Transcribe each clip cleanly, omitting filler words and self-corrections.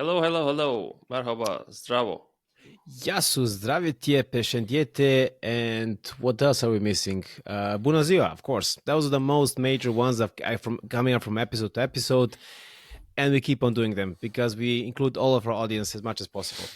Hello, hello, hello. Merhaba, zdravo. Yasu, zdravite, peshendjete, and what else are we missing? Bună ziua, of course. Those are the most major ones from coming up from episode to episode, and we keep on doing them because we include all of our audience as much as possible.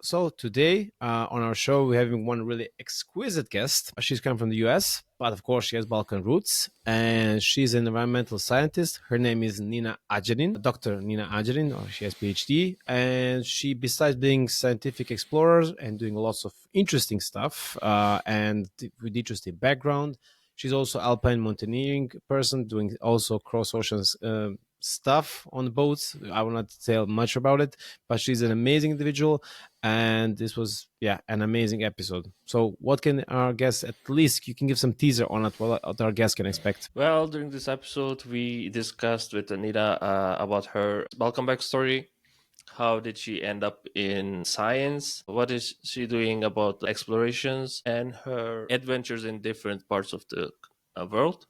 So today on our show, we're having one really exquisite guest. She's come from the US, but of course she has Balkan roots, and she's an environmental scientist. Her name is Nina Adjanin, Dr. Nina Adjanin, or she has PhD, and she, besides being scientific explorer and doing lots of interesting stuff, with interesting background, she's also alpine mountaineering person, doing also cross oceans stuff on boats. I will not tell much about it, but she's an amazing individual, and this was an amazing episode. So what can our guests, at least you can give some teaser on it, what our guests can expect? Well, during this episode, we discussed with Anita about her Balkan backstory. How did she end up in science? What is she doing about explorations and her adventures in different parts of the world?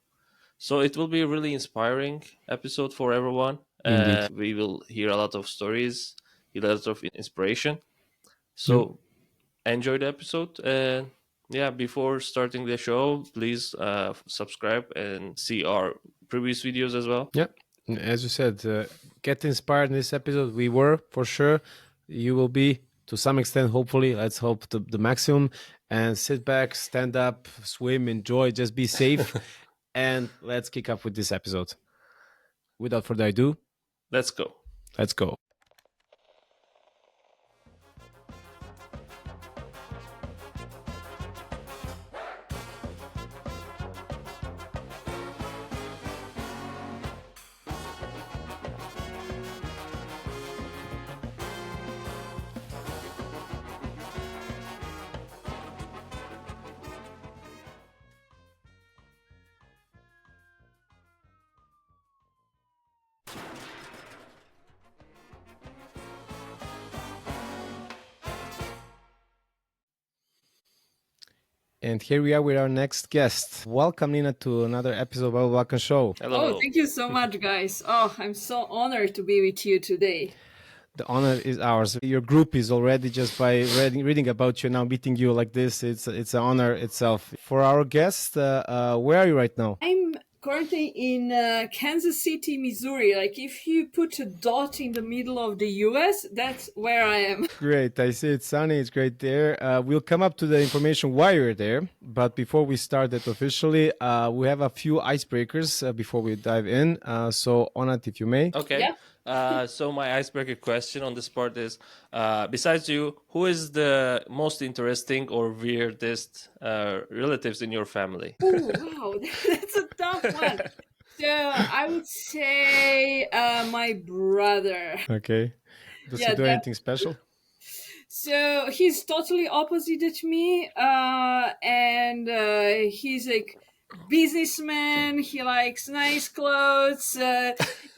So it will be a really inspiring episode for everyone. Indeed. We will hear a lot of stories, a lot of inspiration. So enjoy the episode. And before starting the show, please subscribe and see our previous videos as well. Yeah. As you said, get inspired in this episode. We were, for sure. You will be, to some extent, hopefully. Let's hope the maximum. And sit back, stand up, swim, enjoy, just be safe. And let's kick off with this episode. Without further ado, let's go. Let's go. And here we are with our next guest. Welcome, Nina, to another episode of Babylon Balkan Show. Hello. Oh, thank you so much, guys. Oh, I'm so honored to be with you today. The honor is ours. Your group is already, just by reading about you now, meeting you like this, it's an honor itself. For our guest, where are you right now? I'm currently in Kansas City, Missouri. Like, if you put a dot in the middle of the US, that's where I am. Great. I see it's sunny. It's great there. We'll come up to the information why you're there. But before we start that officially, we have a few icebreakers before we dive in. So, Onat, if you may. Okay. Yeah. So my icebreaker question on this part is, besides you, who is the most interesting or weirdest relatives in your family? Oh, wow. That's a tough one. So I would say my brother. Okay. Does he do anything special? So he's totally opposite at me, and he's like businessman. He likes nice clothes,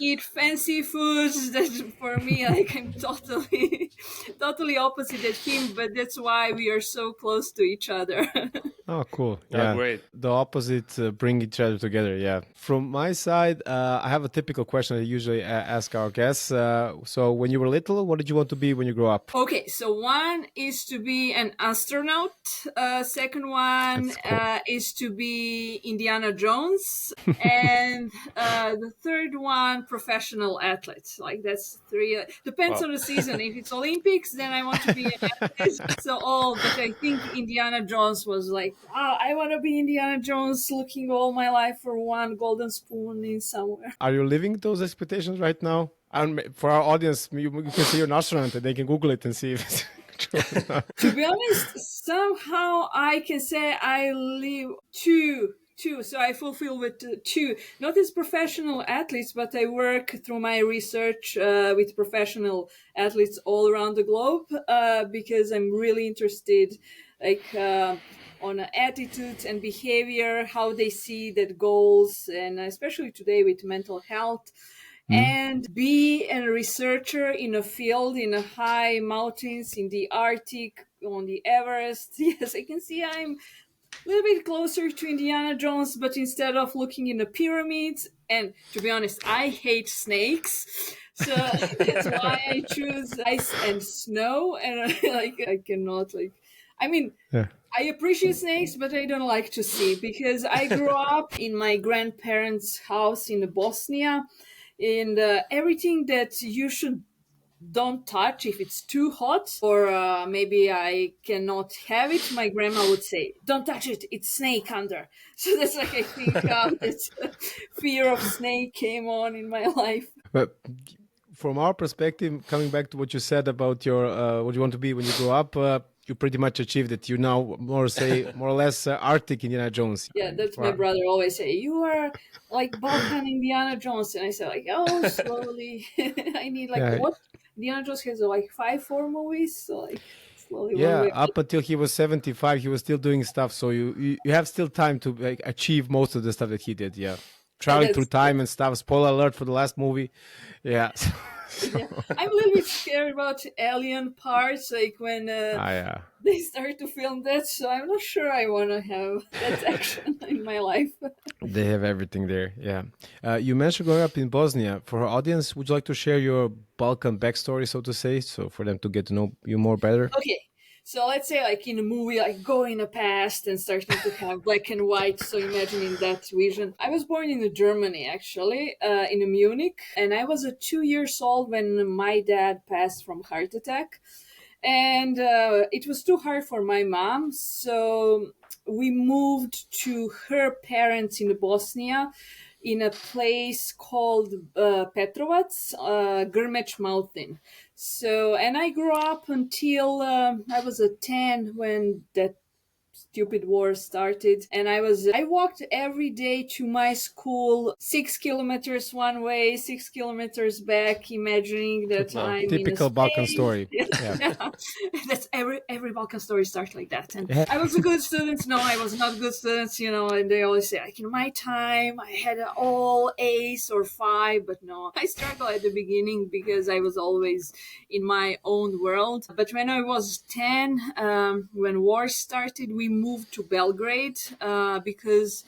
eat fancy foods. That for me, like, I'm totally opposite at him. But that's why we are so close to each other. Oh, cool. Yeah, great. The opposite bring each other together. Yeah. From my side, I have a typical question I usually ask our guests. So when you were little, what did you want to be when you grow up? Okay, so one is to be an astronaut. Second one is to be Indiana Jones. And the third one, professional athlete. Like, that's three. Depends on the season. If it's Olympics, then I want to be an athlete. But I think Indiana Jones was like, I want to be Indiana Jones, looking all my life for one golden spoon in somewhere. Are you living those expectations right now? And for our audience, you can see you're an astronaut and they can Google it and see if it's true. To be honest, somehow I can say I live two. So I fulfill with two, not as professional athletes, but I work through my research with professional athletes all around the globe because I'm really interested, on attitudes and behavior, how they see that goals, and especially today with mental health. And be a researcher in a field in the high mountains, in the Arctic, on the Everest. Yes, I can see I'm a little bit closer to Indiana Jones, but instead of looking in the pyramids, and to be honest, I hate snakes. So that's why I choose ice and snow, and like I cannot like. I mean, Yeah. I appreciate snakes, but I don't like to see because I grew up in my grandparents' house in Bosnia, and everything that you should don't touch if it's too hot or maybe I cannot have it, my grandma would say, "Don't touch it, it's snake under." So that's like I think that fear of snake came on in my life. But from our perspective, coming back to what you said about your what you want to be when you grow up, you pretty much achieved it. You now more or less Arctic Indiana Jones. Yeah, that's my Wow. brother always say, "You are like Balkan Indiana Jones," and I say like, "Oh, slowly." I need like Yeah, what Indiana Jones has like 5 4 movies, so like slowly one yeah. way. Up until he was 75, he was still doing stuff. So you have still time to like achieve most of the stuff that he did. Yeah, Yeah, traveling through time and stuff. Spoiler alert for the last movie. Yeah. yeah. I'm a little bit scared about alien parts, like when Yeah. they start to film that. So I'm not sure I want to have that action in my life. They have everything there. Yeah. You mentioned growing up in Bosnia. For our audience, would you like to share your Balkan backstory, so to say, so for them to get to know you more better? Okay, so let's say like in a movie, like go in the past and starting to have black and white. So imagining that vision. I was born in Germany, actually, in Munich, and I was 2 years old when my dad passed from heart attack, and it was too hard for my mom, so we moved to her parents in Bosnia in a place called Petrovac, Grmech Mountain. So, and I grew up until I was 10 when that stupid war started, and I walked every day to my school, 6 kilometers one way, 6 kilometers back, imagining that No. I'm in a Typical Balkan space. story. Yeah. Yeah. That's every Balkan story starts like that. And Yeah. I was a good student. No, I was not a good student, and they always say like in my time I had all A's or five, but no, I struggled at the beginning because I was always in my own world. But when I was 10, when war started, we moved to Belgrade because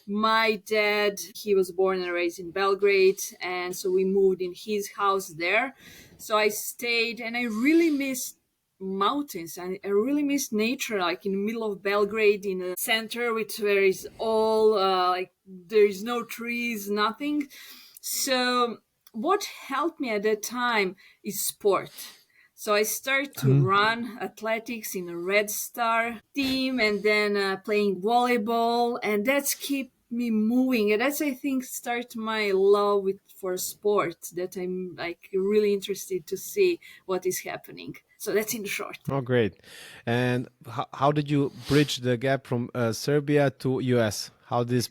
my dad, he was born and raised in Belgrade, and so we moved in his house there. So I stayed, and I really missed mountains, and I really missed nature, like in the middle of Belgrade in the center, which where is all like there is no trees, nothing. So what helped me at that time is sport. So I started to run athletics in a Red Star team, and then playing volleyball, and that's keep me moving. And that's I think start my love for sport. That I'm like really interested to see what is happening. So that's in short. Oh, great. And how did you bridge the gap from Serbia to US? How did this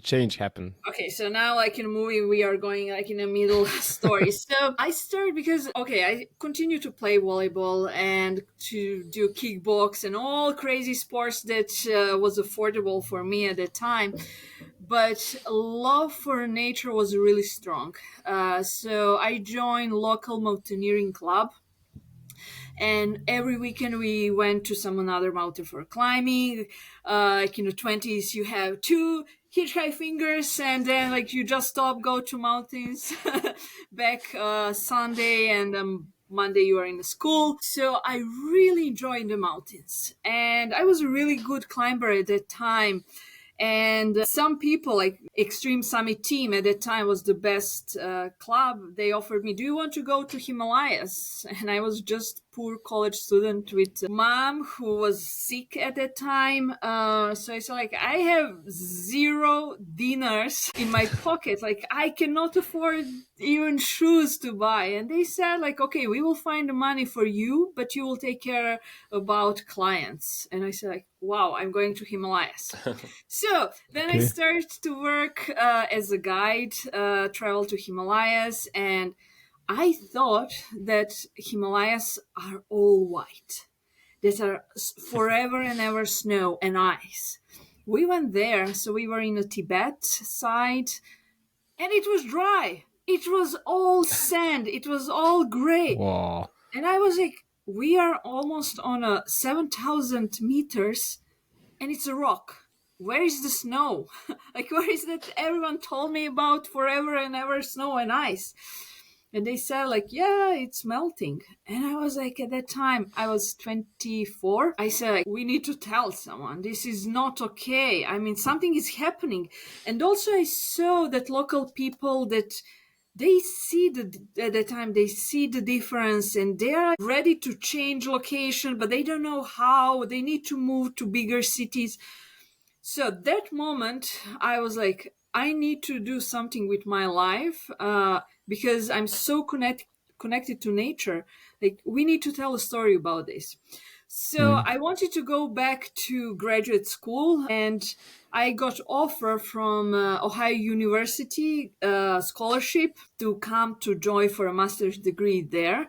change happen? Okay, so now like in a movie we are going like in the middle story. So I started because I continue to play volleyball and to do kickbox and all crazy sports that was affordable for me at that time. But love for nature was really strong. So I joined local mountaineering club, and every weekend we went to some another mountain for climbing. Like in the 20s you have two hitchhike fingers, and then like you just stop, go to mountains back Sunday, and Monday you are in the school. So I really enjoyed the mountains, and I was a really good climber at that time. And some people, like Extreme Summit team at that time was the best club. They offered me, "Do you want to go to Himalayas?" And I was just poor college student with mom who was sick at that time. So I said, like, I have $0 in my pocket. Like, I cannot afford even shoes to buy. And they said, like, okay, we will find the money for you, but you will take care about clients. And I said, like, wow, I'm going to Himalayas. So then I started to work as a guide, travel to Himalayas, and I thought that Himalayas are all white, that are forever and ever snow and ice. We went there, so we were in the Tibet side, and it was dry. It was all sand. It was all gray. Wow. And I was like, we are almost on a 7,000 meters, and it's a rock. Where is the snow? Like, where is that everyone told me about forever and ever snow and ice? And they said like, yeah, it's melting. And I was like, at that time, I was 24. I said, like, we need to tell someone. This is not okay. I mean, something is happening. And also I saw that local people that they see at the time they see the difference and they are ready to change location, but they don't know how. They need to move to bigger cities. So that moment, I was like, I need to do something with my life because I'm so connected to nature. Like, we need to tell a story about this. So I wanted to go back to graduate school, and I got offer from Ohio University scholarship to come to join for a master's degree there.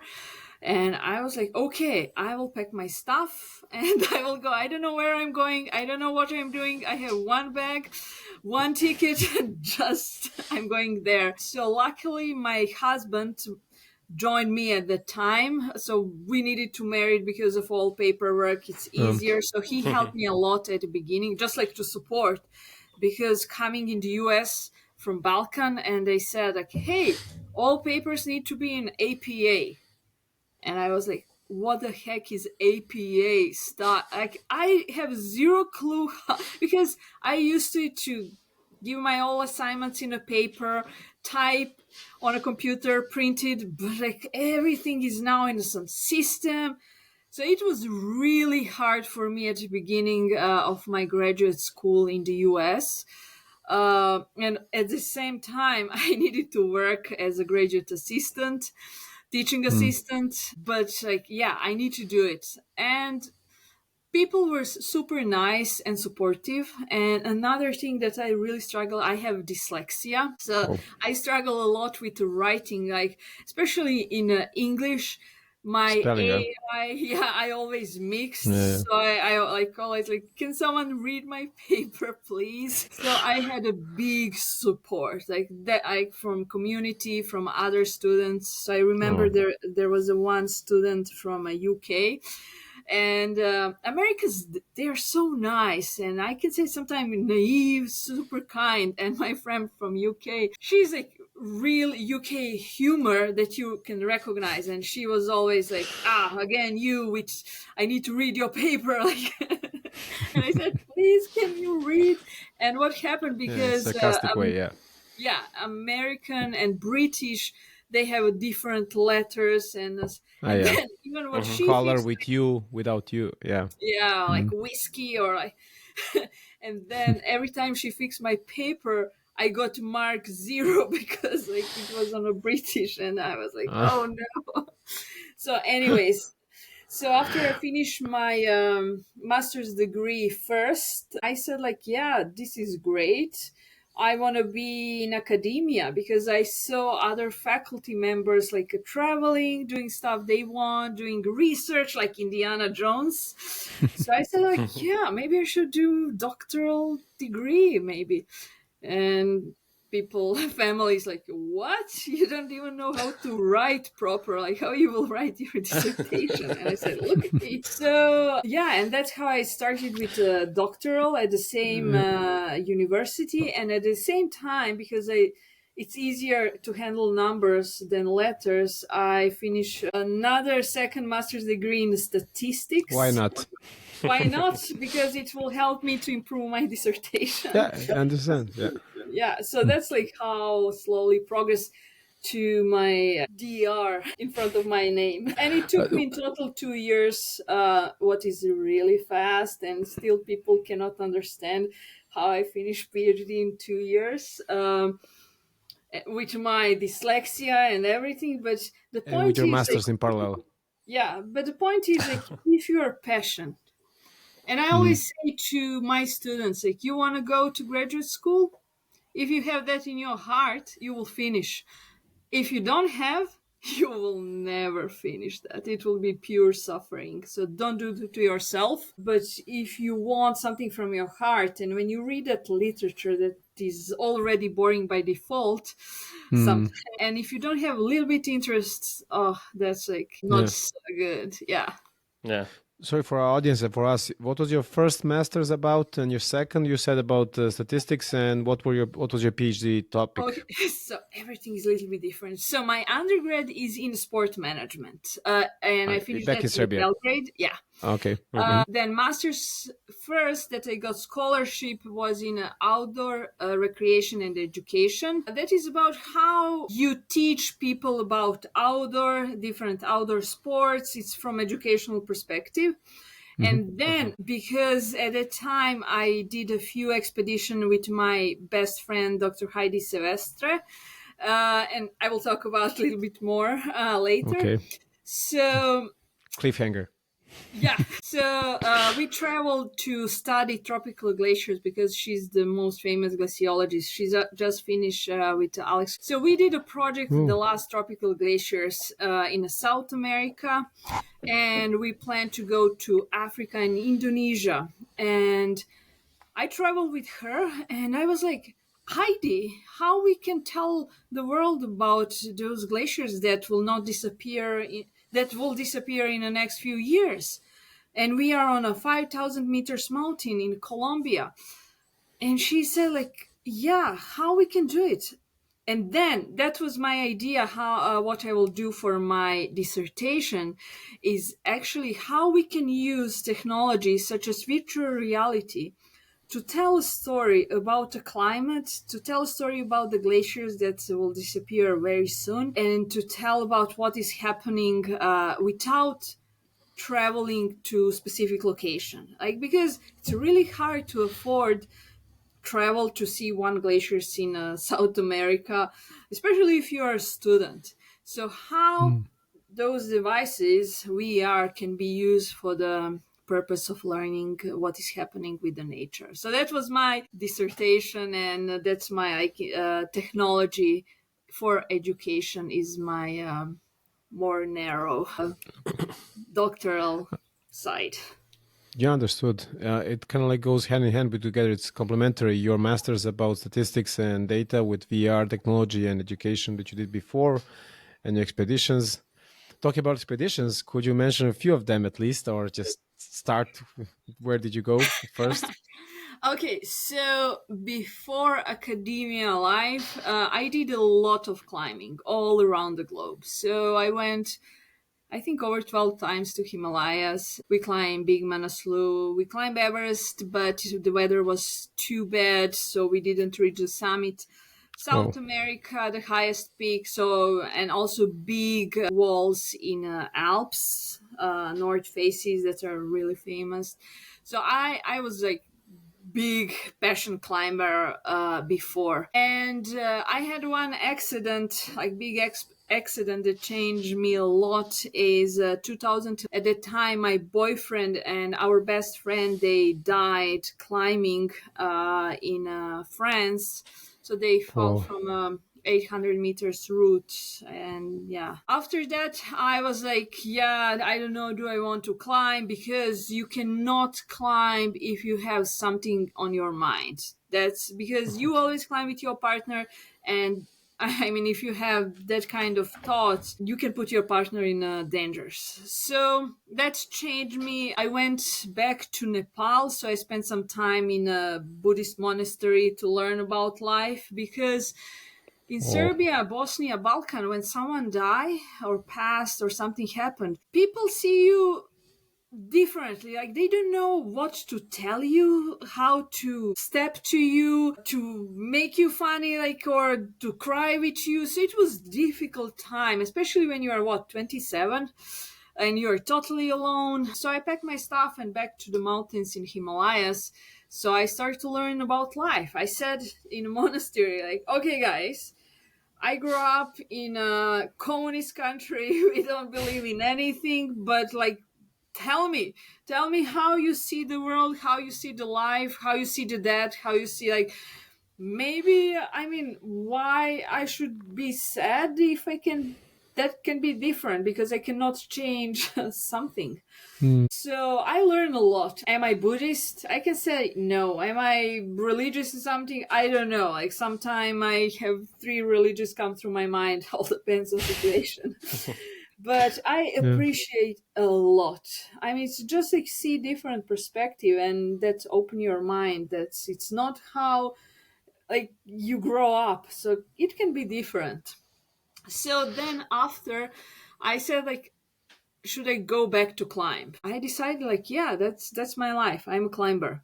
And I was like, okay, I will pack my stuff and I will go. I don't know where I'm going. I don't know what I'm doing. I have one bag, one ticket, and just I'm going there. So luckily, my husband joined me at the time. So we needed to marry because of all paperwork. It's easier. So he helped me a lot at the beginning, just like to support, because coming in the US from Balkan, and they said like, hey, all papers need to be in APA. And I was like, what the heck is APA stuff? Like, I have zero clue because I used to give my all assignments in a paper, type on a computer, printed, but like everything is now in some system. So it was really hard for me at the beginning of my graduate school in the US. And at the same time, I needed to work as a graduate assistant, teaching assistant, but like, yeah, I need to do it. And people were super nice and supportive. And another thing that I really struggle, I have dyslexia. So I struggle a lot with writing, like, especially in English. My Spelling, yeah. I always mixed. Yeah. So I call it like, can someone read my paper, please? So I had a big support, like that, from community, from other students. So I remember there was a one student from a UK, and Americans, they are so nice, and I can say sometimes naive, super kind. And my friend from UK, she's like real UK humor that you can recognize, and she was always like, again you, which I need to read your paper, like. And I said, please, can you read? And what happened, because sarcastic way, yeah. American and British, they have different letters, and then even what she Color fixed, with you, without you, yeah. like whiskey or like. And then every time she fixed my paper, I got mark 0 because like it was on a British, and I was like, oh no. So anyways, so after I finished my master's degree first, I said like, yeah, this is great. I want to be in academia, because I saw other faculty members like traveling, doing stuff they want, doing research like Indiana Jones. So I said like, yeah, maybe I should do doctoral degree maybe. And people, families like, what? You don't even know how to write proper. Like, how you will write your dissertation? And I said, look at me. So yeah, and that's how I started with a doctoral at the same university. And at the same time, because it's easier to handle numbers than letters, I finished another second master's degree in statistics. Why not? Why not? Because it will help me to improve my dissertation. Yeah, I understand. Yeah. So that's like how slowly progress to my DR in front of my name. And it took me in total 2 years, what is really fast, and still people cannot understand how I finished PhD in 2 years. With my dyslexia and everything, but the point And with your is, masters like, in parallel. yeah, but the point is like, if you're passionate, and I always say to my students, like, you want to go to graduate school? If you have that in your heart, you will finish. If you don't have, you will never finish that. It will be pure suffering. So don't do it to yourself. But if you want something from your heart, and when you read that literature that is already boring by default, and if you don't have a little bit interest, that's like not so good. Yeah. sorry for our audience and for us, what was your first master's about, and your second you said about statistics, and what was your PhD topic? Okay, so everything is a little bit different. So my undergrad is in sport management, and I finished back that in in Serbia. Belgrade. Yeah. Okay. Then master's first that I got scholarship was in outdoor recreation and education. That is about how you teach people about different outdoor sports. It's from educational perspective. And then, because at that time I did a few expeditions with my best friend, Dr. Heidi Silvestre, and I will talk about a little bit more later. Okay. So, Cliffhanger. yeah. So we traveled to study tropical glaciers because she's the most famous glaciologist. She's just finished with Alex. So we did a project with the last tropical glaciers in South America, and we plan to go to Africa and Indonesia. And I traveled with her, and I was like, Heidi, how we can tell the world about those glaciers that will not disappear, that will disappear in the next few years? And we are on a 5,000 meters mountain in Colombia. And she said, like, yeah, how we can do it? And then that was my idea. How what I will do for my dissertation is actually how we can use technology such as virtual reality to tell a story about the climate, to tell a story about the glaciers that will disappear very soon, and to tell about what is happening without traveling to specific location. Like, because it's really hard to afford travel to see one glacier in South America, especially if you're a student. So how those devices, VR, can be used for the purpose of learning what is happening with the nature. So that was my dissertation, and that's my technology for education is my more narrow doctoral side. Yeah, understood. It kind of like goes hand in hand with together. It's complementary. Your master's about statistics and data with VR technology and education that you did before, and your expeditions. Talking about expeditions, could you mention a few of them at least, or just start? Where did you go first? Okay, so before academia life, I did a lot of climbing all around the globe. So I went, I think, over 12 times to Himalayas. We climbed Big Manaslu, we climbed Everest, but the weather was too bad, so we didn't reach the summit. South America, the highest peak, so, and also big walls in Alps, north faces that are really famous. So I was like big passion climber before, and I had one accident, like big accident that changed me a lot. Is 2000. At that time, my boyfriend and our best friend, they died climbing in France. So they fall from 800 meters route. And yeah, after that I was like, yeah, I don't know, do I want to climb? Because you cannot climb if you have something on your mind. That's because you always climb with your partner, and I mean, if you have that kind of thoughts, you can put your partner in dangers. So that's changed me. I went back to Nepal, so I spent some time in a Buddhist monastery to learn about life, because in Serbia, Bosnia, Balkan, when someone died or passed or something happened, people see you differently. Like, they don't know what to tell you, how to step to you, to make you funny, like, or to cry with you. So it was difficult time, especially when you are 27 and you're totally alone. So I packed my stuff and back to the mountains in Himalayas. So I started to learn about life. I said in a monastery, like, okay guys, I grew up in a communist country. We don't believe in anything, but like, tell me how you see the world, how you see the life, how you see the death, how you see, like, maybe, I mean, why I should be sad if I can, that can be different, because I cannot change something. So I learned a lot. Am I Buddhist? I can say no. Am I religious or something? I don't know. Like, sometime I have 3 religions come through my mind. All depends on situation. But I Yeah. appreciate a lot. I mean, it's just like see different perspective, and that's open your mind. That's it's not how like you grow up, so it can be different. So then after, I said like, should I go back to climb? I decided like, yeah, that's my life. I'm a climber.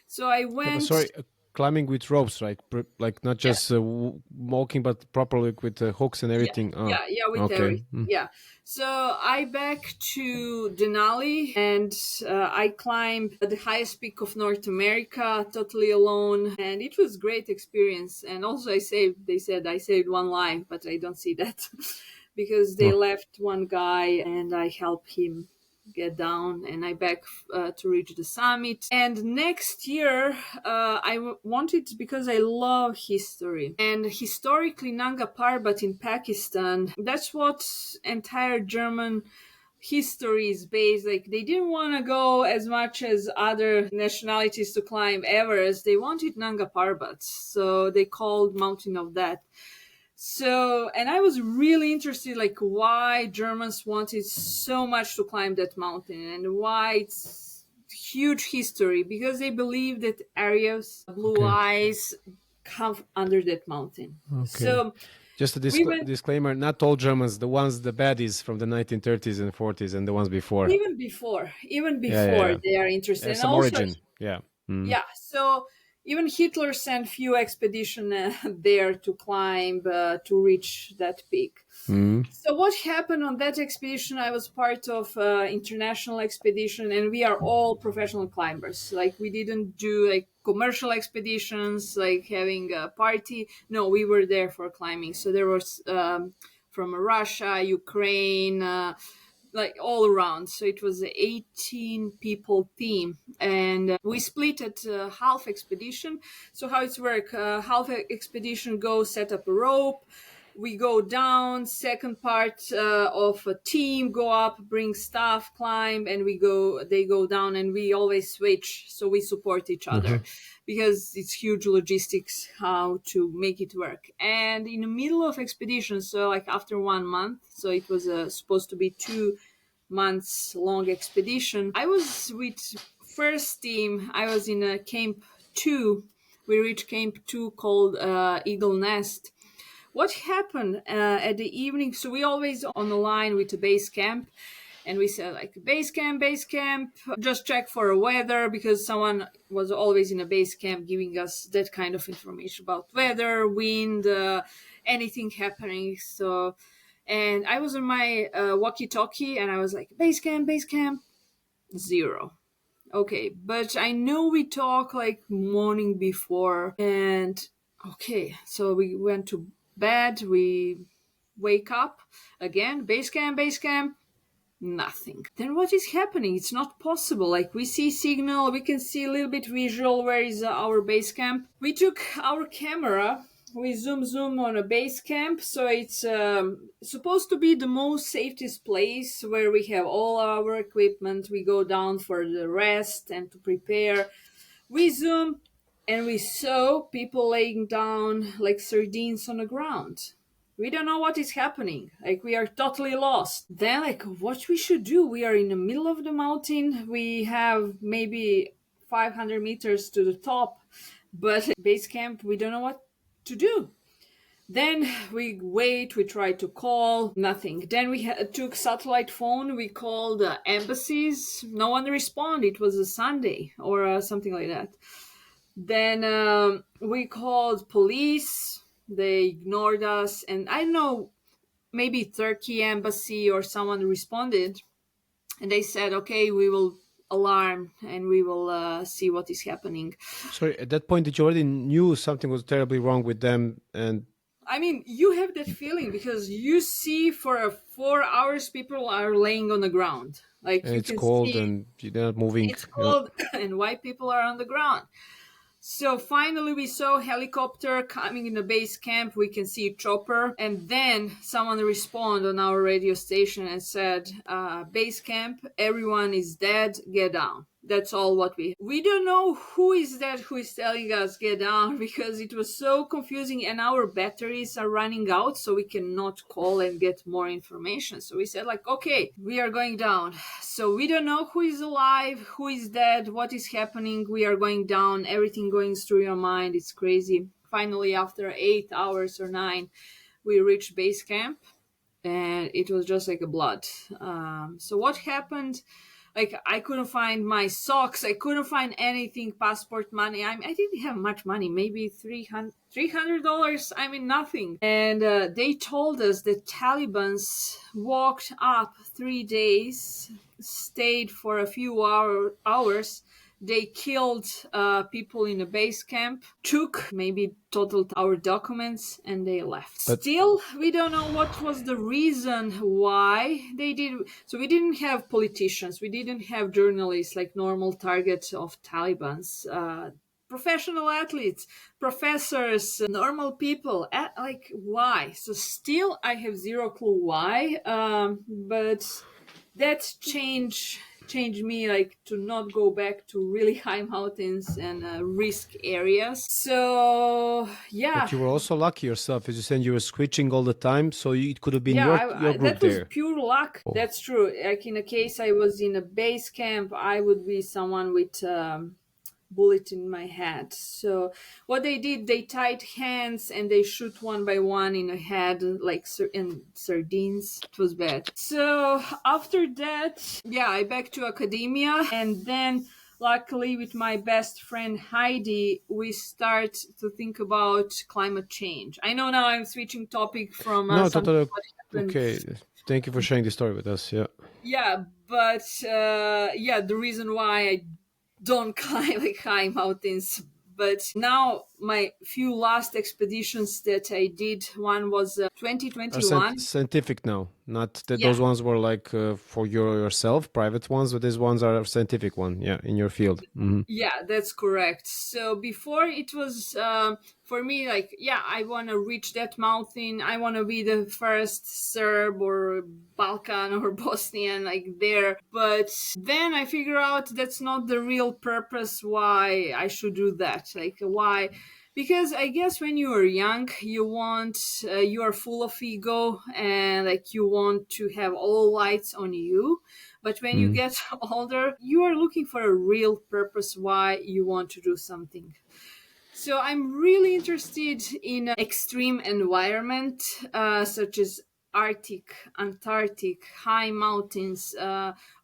So I Yeah, but went. sorry, climbing with ropes, right? Like not Yeah, just walking, but properly with hooks and yeah, everything. Oh, yeah, with okay. everything. Yeah. So I back to Denali, and I climbed the highest peak of North America totally alone, and it was great experience. And also I saved. They said I saved one life, but I don't see that because they Oh, left one guy, and I helped him get down, and I back to reach the summit. And next year wanted, because I love history, and historically Nanga Parbat in Pakistan, that's what entire German history is based. Like they didn't want to go as much as other nationalities to climb Everest. They wanted Nanga Parbat, so they called mountain of that. So, and I was really interested, like why Germans wanted so much to climb that mountain, and why it's huge history, because they believe that Aryans, blue okay. eyes, come under that mountain. Okay. So Just a we went disclaimer: not all Germans, the baddies from the 1930s and 40s, and the ones before. even Yeah, yeah, before yeah. they are interested, and Some also origin. Yeah. Mm. yeah. So even Hitler sent few expedition there to climb to reach that peak. Mm. So what happened on that expedition? I was part of international expedition, and we are all professional climbers. Like we didn't do like commercial expeditions, like having a party. No, we were there for climbing. So there was from Russia, Ukraine, like all around. So it was an 18 people team, and we split at half expedition. So how it's work? Half expedition go set up a rope, we go down, second part of a team go up, bring stuff, climb, and they go down, and we always switch, so we support each Uh-huh. other, because it's huge logistics how to make it work. And in the middle of expedition, so like after 1 month, so it was supposed to be 2 months long expedition, I was with first team. I was in a camp 2. We reached camp 2 called Eagle Nest. What happened at the evening? So we always on the line with the base camp, and we said like base camp, just check for a weather, because someone was always in a base camp giving us that kind of information about weather, wind, anything happening. So, and I was on my walkie-talkie, and I was like base camp, 0. Okay, but I know we talk like morning before, and okay, so we went to bed, we wake up again, base camp, nothing. Then what is happening? It's not possible. Like we see signal, we can see a little bit visual where is our base camp. We took our camera, we zoom on a base camp, so it's supposed to be the most safest place where we have all our equipment. We go down for the rest and to prepare. We zoom, and we saw people laying down like sardines on the ground. We don't know what is happening. Like we are totally lost. Then like what we should do? We are in the middle of the mountain. We have maybe 500 meters to the top, but base camp, we don't know what to do. Then we wait, we try to call, nothing. Then we took satellite phone, we called embassies, no one responded. It was a Sunday or something like that. Then we called police, they ignored us, and I don't know, maybe Turkey embassy or someone responded, and they said, okay, we will alarm and we will see what is happening. Sorry, at that point, did you already knew something was terribly wrong with them? And I mean, you have that feeling because you see for 4 hours people are laying on the ground. Like you it's can cold see and you're not moving. it's Yeah. cold and why people are on the ground. So finally we saw helicopter coming in the base camp. We can see chopper, and then someone responded on our radio station and said, base camp, everyone is dead, get down. That's all what we don't know who is that who is telling us get down, because it was so confusing and our batteries are running out, so we cannot call and get more information. So we said like, okay, we are going down. So we don't know who is alive, who is dead, what is happening. We are going down, everything going through your mind. It's crazy. Finally, after 8 hours or 9, we reached base camp, and it was just like a blood. So what happened? Like, I couldn't find my socks. I couldn't find anything, passport, money. I didn't have much money, maybe $300. I mean, nothing. And they told us that Talibans walked up 3 days, stayed for a few hours. They killed people in a base camp, took maybe totaled our documents, and they left. But still, we don't know what was the reason why they did. So we didn't have politicians, we didn't have journalists, like normal targets of Talibans. Professional athletes, professors, normal people. Like, why? So still, I have zero clue why. But that changed me, like, to not go back to really high mountains and risk areas. So yeah. But you were also lucky yourself, as you said, you were switching all the time, so it could have been Yeah, your group that was there. pure luck. Oh. That's true. Like, in a case I was in a base camp, I would be someone with bullet in my head. So what they did, they tied hands and they shoot one by one in the head, like in sardines. It was bad. So after that, yeah, I back to academia, and then luckily with my best friend Heidi, we start to think about climate change. I know now I'm switching topic from No, something totally what happened. okay. Thank you for sharing the story with us. Yeah. Yeah, but yeah, the reason why I don't climb like high mountains. But now my few last expeditions that I did, one was Are 2021. scientific now, not that Yeah. those ones were like for yourself, private ones, but these ones are scientific one, yeah, in your field. Mm-hmm. Yeah, that's correct. So before it was for me like, yeah, I want to reach that mountain. I want to be the first Serb or Balkan or Bosnian like there. But then I figure out that's not the real purpose why I should do that. Like, why? Because I guess when you are young, you are full of ego, and like you want to have all lights on you. But when you get older, you are looking for a real purpose why you want to do something. So I'm really interested in extreme environment, such as Arctic, Antarctic, high mountains,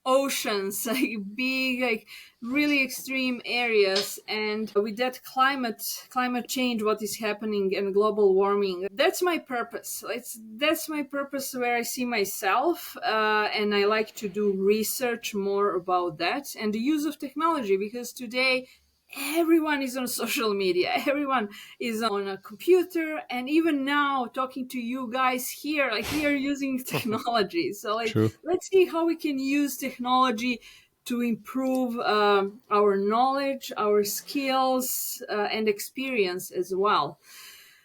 oceans, like big, like really extreme areas. And with that climate change, what is happening, and global warming, that's my purpose. That's my purpose where I see myself, and I like to do research more about that and the use of technology, because today everyone is on social media, everyone is on a computer, and even now talking to you guys here, like, we are using technology. So like, True. let's see how we can use technology to improve our knowledge, our skills, and experience as well.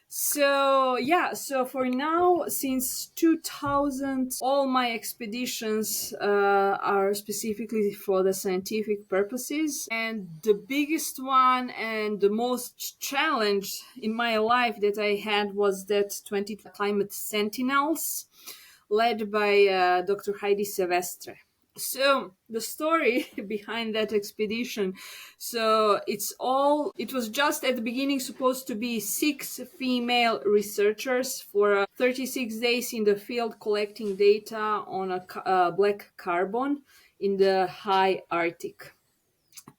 So yeah, so for now, since 2000, all my expeditions are specifically for the scientific purposes. And the biggest one and the most challenge in my life that I had was that 20 Climate Sentinels, led by Dr. Heidi Silvestre. So the story behind that expedition, so it was just at the beginning supposed to be 6 female researchers for 36 days in the field collecting data on a black carbon in the high Arctic.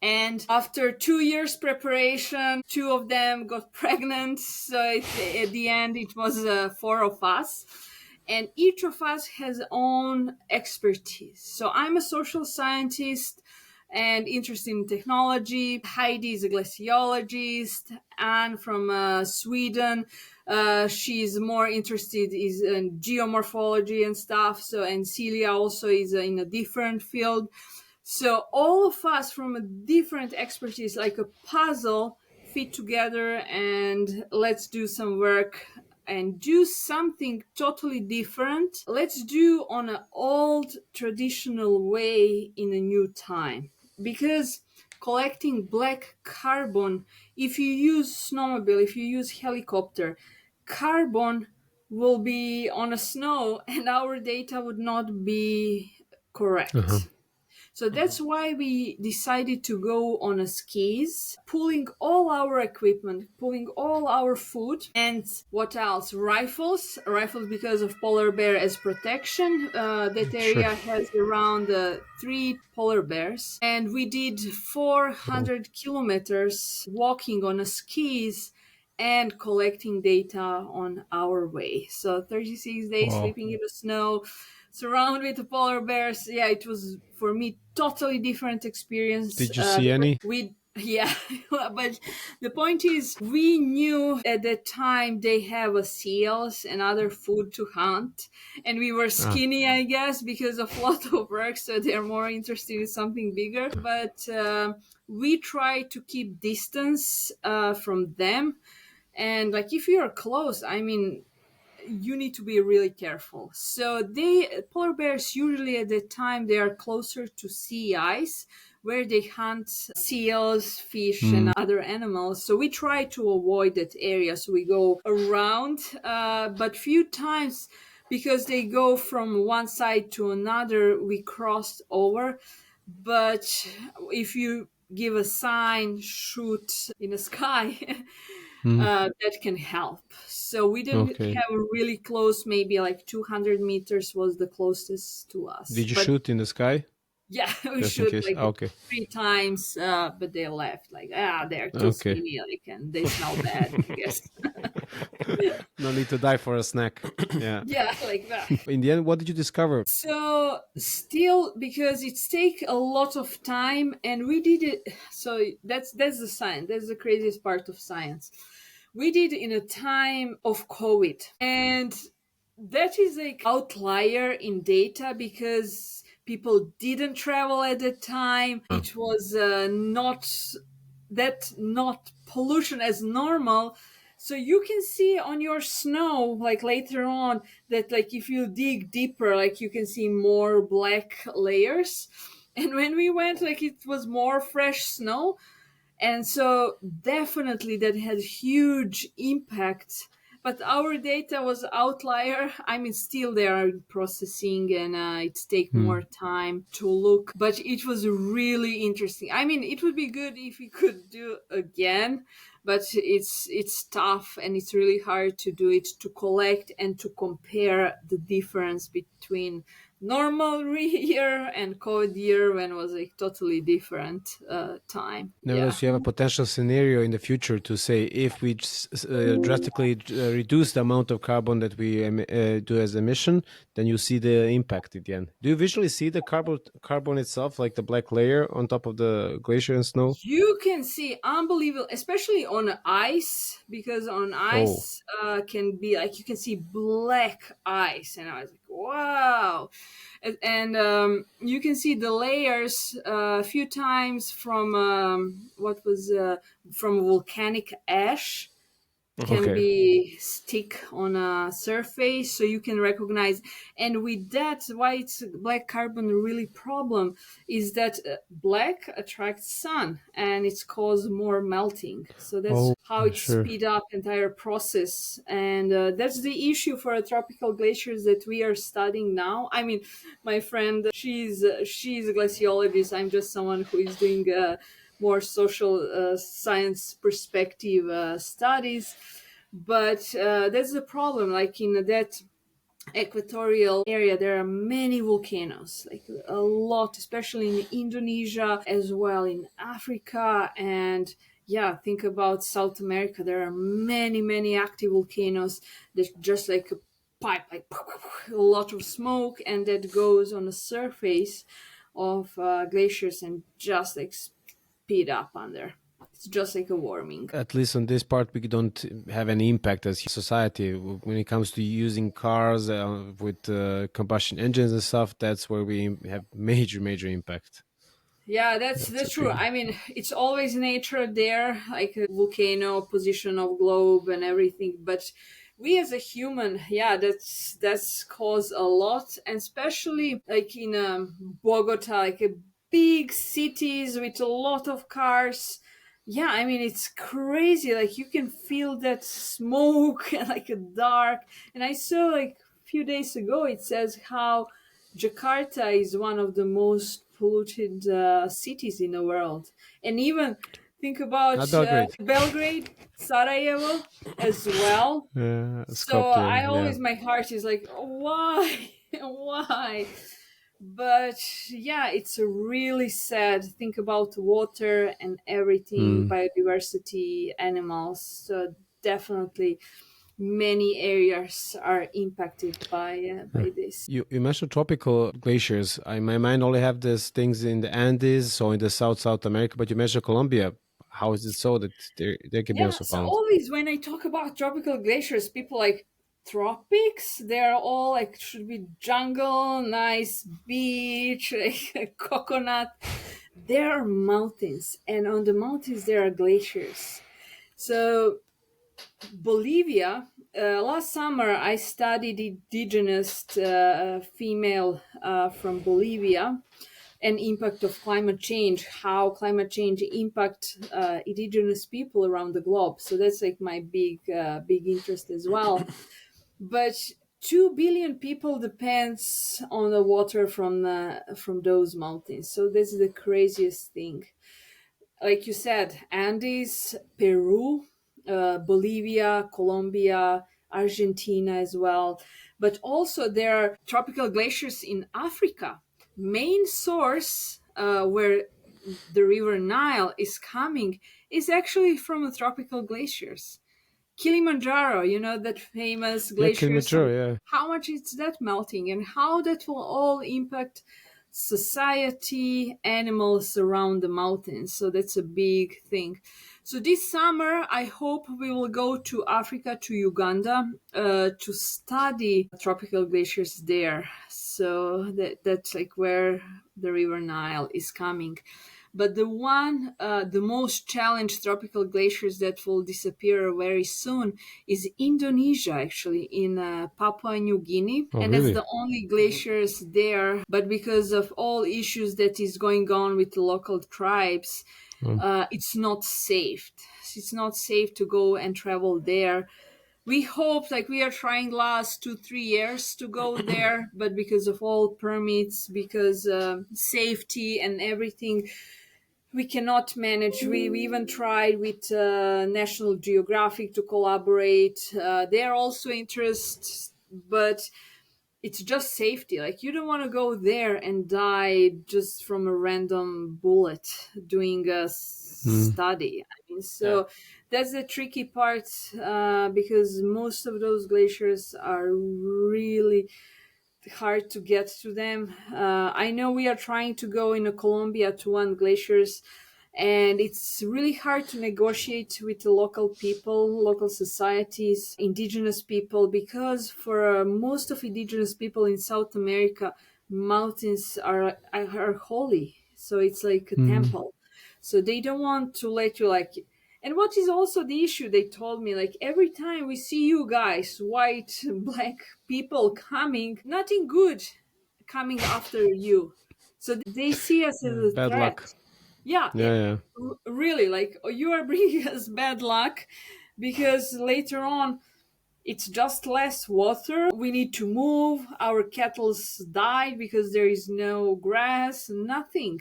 And after 2 years preparation, 2 of them got pregnant. So at the end, it was 4 of us. And each of us has own expertise. So I'm a social scientist and interested in technology. Heidi is a glaciologist. Anne from Sweden, she's more interested in geomorphology and stuff. So, and Celia also is in a different field. So all of us from a different expertise, like a puzzle, fit together, and let's do some work and do something totally different. Let's do on an old traditional way in a new time. because collecting black carbon, if you use snowmobile, if you use helicopter, carbon will be on a snow and our data would not be Uh-huh. correct. So that's why we decided to go on a skis, pulling all our equipment, pulling all our food, and what else? Rifles because of polar bear as protection. That Sure. area has around 3 polar bears, and we did Oh. 400 kilometers walking on a skis and collecting data on our way. So 36 days Wow. sleeping in the snow, surrounded with the polar bears. Yeah, it was for me totally different experience. Did you see any? We yeah, but the point is, we knew at that time they have a seals and other food to hunt, and we were Ah. skinny, I guess, because of a lot of work. So they're more interested in something bigger. But we try to keep distance from them, and like if you're close, I mean, you need to be really careful. So polar bears usually at that time they are closer to sea ice where they hunt seals, fish Mm. and other animals. So we try to avoid that area. So we go around, but few times because they go from one side to another, we crossed over. But if you give a sign, shoot in the sky, Mm. that can help. So we didn't Okay. have a really close, maybe like 200 meters was the closest to us. Did you But shoot in the sky? yeah, we Just in shoot case. like Ah, okay. 3 times, but they left. Like, they're too Okay. skinny, like, and they smell bad, I guess. No need to die for a snack. Yeah. Yeah, like that. In the end, what did you discover? So still, because it's take a lot of time, and we did it. So that's the science. That's the craziest part of science. We did in a time of COVID, and that is like outlier in data because people didn't travel at the time. It was not pollution as normal. So you can see on your snow, like later on, that like if you dig deeper, like you can see more black layers. And when we went, like it was more fresh snow, and so definitely that had huge impact. But our data was outlier. I mean, still they are processing, and it take more time to look. But it was really interesting. I mean, it would be good if we could do again, but it's tough and it's really hard to do it, to collect and to compare the difference between normal year and COVID year when it was a totally different time. Yeah. Nevertheless, you have a potential scenario in the future to say if we drastically reduce the amount of carbon that we do as emission, then you see the impact at the end. Do you visually see the carbon itself, like the black layer on top of the glacier and snow? You can see unbelievable, especially on ice, because on Oh, ice can be like you can see black ice, and I was like, wow. And you can see the layers a few times from from volcanic ash can okay. be stick on a surface, so you can recognize. And with that, why it's black carbon really problem is that black attracts sun and it's cause more melting, so that's Oh, how it sure. speed up entire process. And that's the issue for tropical glaciers that we are studying now. I mean, my friend, she's a glaciologist. I'm just someone who is doing more social science perspective studies. But that's the problem. Like in that equatorial area, there are many volcanoes, like a lot, especially in Indonesia, as well in Africa. And yeah, think about South America. There are many active volcanoes that just like a pipe, like a lot of smoke, and that goes on the surface of glaciers and just like speed up under. It's just like a warming. At least on this part, we don't have any impact as society when it comes to using cars with combustion engines and stuff. That's where we have major impact. Yeah, that's That's true. okay. I mean, it's always nature there, like a volcano, position of globe, and everything. But we as a human, yeah, that's caused a lot, and especially like in Bogota, like a big cities with a lot of cars. Yeah, I mean, it's crazy. Like, you can feel that smoke and like a dark. And I saw like a few days ago, it says how Jakarta is one of the most polluted cities in the world. And even think about Not Belgrade. Belgrade, Sarajevo as well. So Skopje, I yeah. always, my heart is like, why? Why? But yeah, it's a really sad. Think about water and everything, biodiversity, animals. So definitely, many areas are impacted by this. You mentioned tropical glaciers. I, in my mind, only have these things in the Andes, so in the South America. But you mentioned Colombia. How is it so that they can be Yeah, also so found? always when I talk about tropical glaciers, people like tropics. They're all like should be jungle, nice beach, like coconut. There are mountains, and on the mountains there are glaciers. So Bolivia. Last summer, I studied indigenous female from Bolivia and impact of climate change, how climate change impact indigenous people around the globe. So that's like my big interest as well. But 2 billion people depends on the water from those mountains. So this is the craziest thing. Like you said, Andes, Peru, Bolivia, Colombia, Argentina as well. But also there are tropical glaciers in Africa. Main source where the river Nile is coming is actually from the tropical glaciers. Kilimanjaro, you know, that famous Yeah, glaciers, Kilimanjaro. Yeah. how much is that melting and how that will all impact society, animals around the mountains. So that's a big thing. So this summer, I hope we will go to Africa, to Uganda, to study tropical glaciers there. So that's like where the River Nile is coming. But the most challenged tropical glaciers that will disappear very soon is Indonesia, actually, in Papua New Guinea. Oh, And that's really? the only glaciers there. But because of all issues that is going on with the local tribes, it's not safe. It's not safe to go and travel there. We hope, like we are trying last 2 3 years to go there, but because of all permits, because safety and everything, we cannot manage. We even tried with National Geographic to collaborate. They're also interested, but it's just safety. Like, you don't want to go there and die just from a random bullet doing a study. I mean, so that's the tricky part, because most of those glaciers are really hard to get to them. I know we are trying to go in Colombia to one glaciers, and it's really hard to negotiate with the local people, local societies, indigenous people, because for most of indigenous people in South America, mountains are holy. So it's like a temple. So they don't want to let you like. And what is also the issue? They told me, like, every time we see you guys, white, black people coming, nothing good coming after you. So they see us as a Bad threat. luck. Yeah, Yeah, yeah. really, like, you are bringing us bad luck, because later on it's just less water. We need to move. Our kettles died because there is no grass, nothing.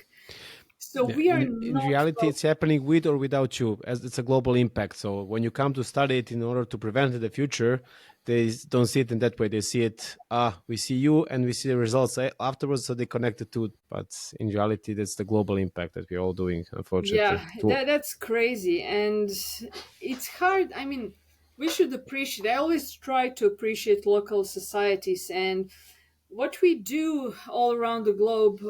So Yeah, we are in not reality, well. it's happening with or without you, as it's a global impact. So when you come to study it in order to prevent in the future, they don't see it in that way. They see it, we see you and we see the results afterwards, so they connect the two. But in reality, that's the global impact that we're all doing, unfortunately. Yeah, that's crazy, and it's hard. I mean, we should appreciate. I always try to appreciate local societies and what we do all around the globe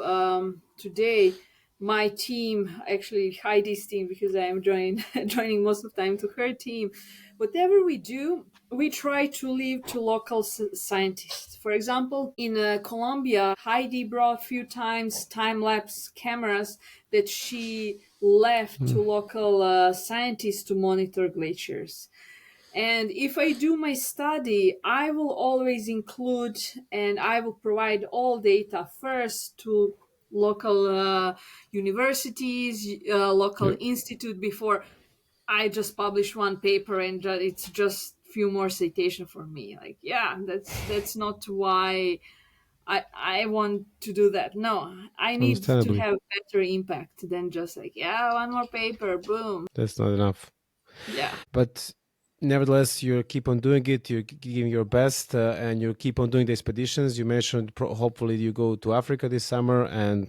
today. My team, actually Heidi's team, because I am joining most of the time to her team. Whatever we do, we try to leave to local scientists. For example, in Colombia, Heidi brought few times time lapse cameras that she left to local scientists to monitor glaciers. And if I do my study, I will always include and I will provide all data first to local universities, local Yeah. institute before I just publish one paper and it's just few more citation for me. Like, yeah, that's not why I want to do that. No, I need to Understandably, have better impact than just like, yeah, one more paper, boom. that's not enough. Yeah. But nevertheless, you keep on doing it. You're giving your best, and you keep on doing the expeditions. You mentioned hopefully you go to Africa this summer, and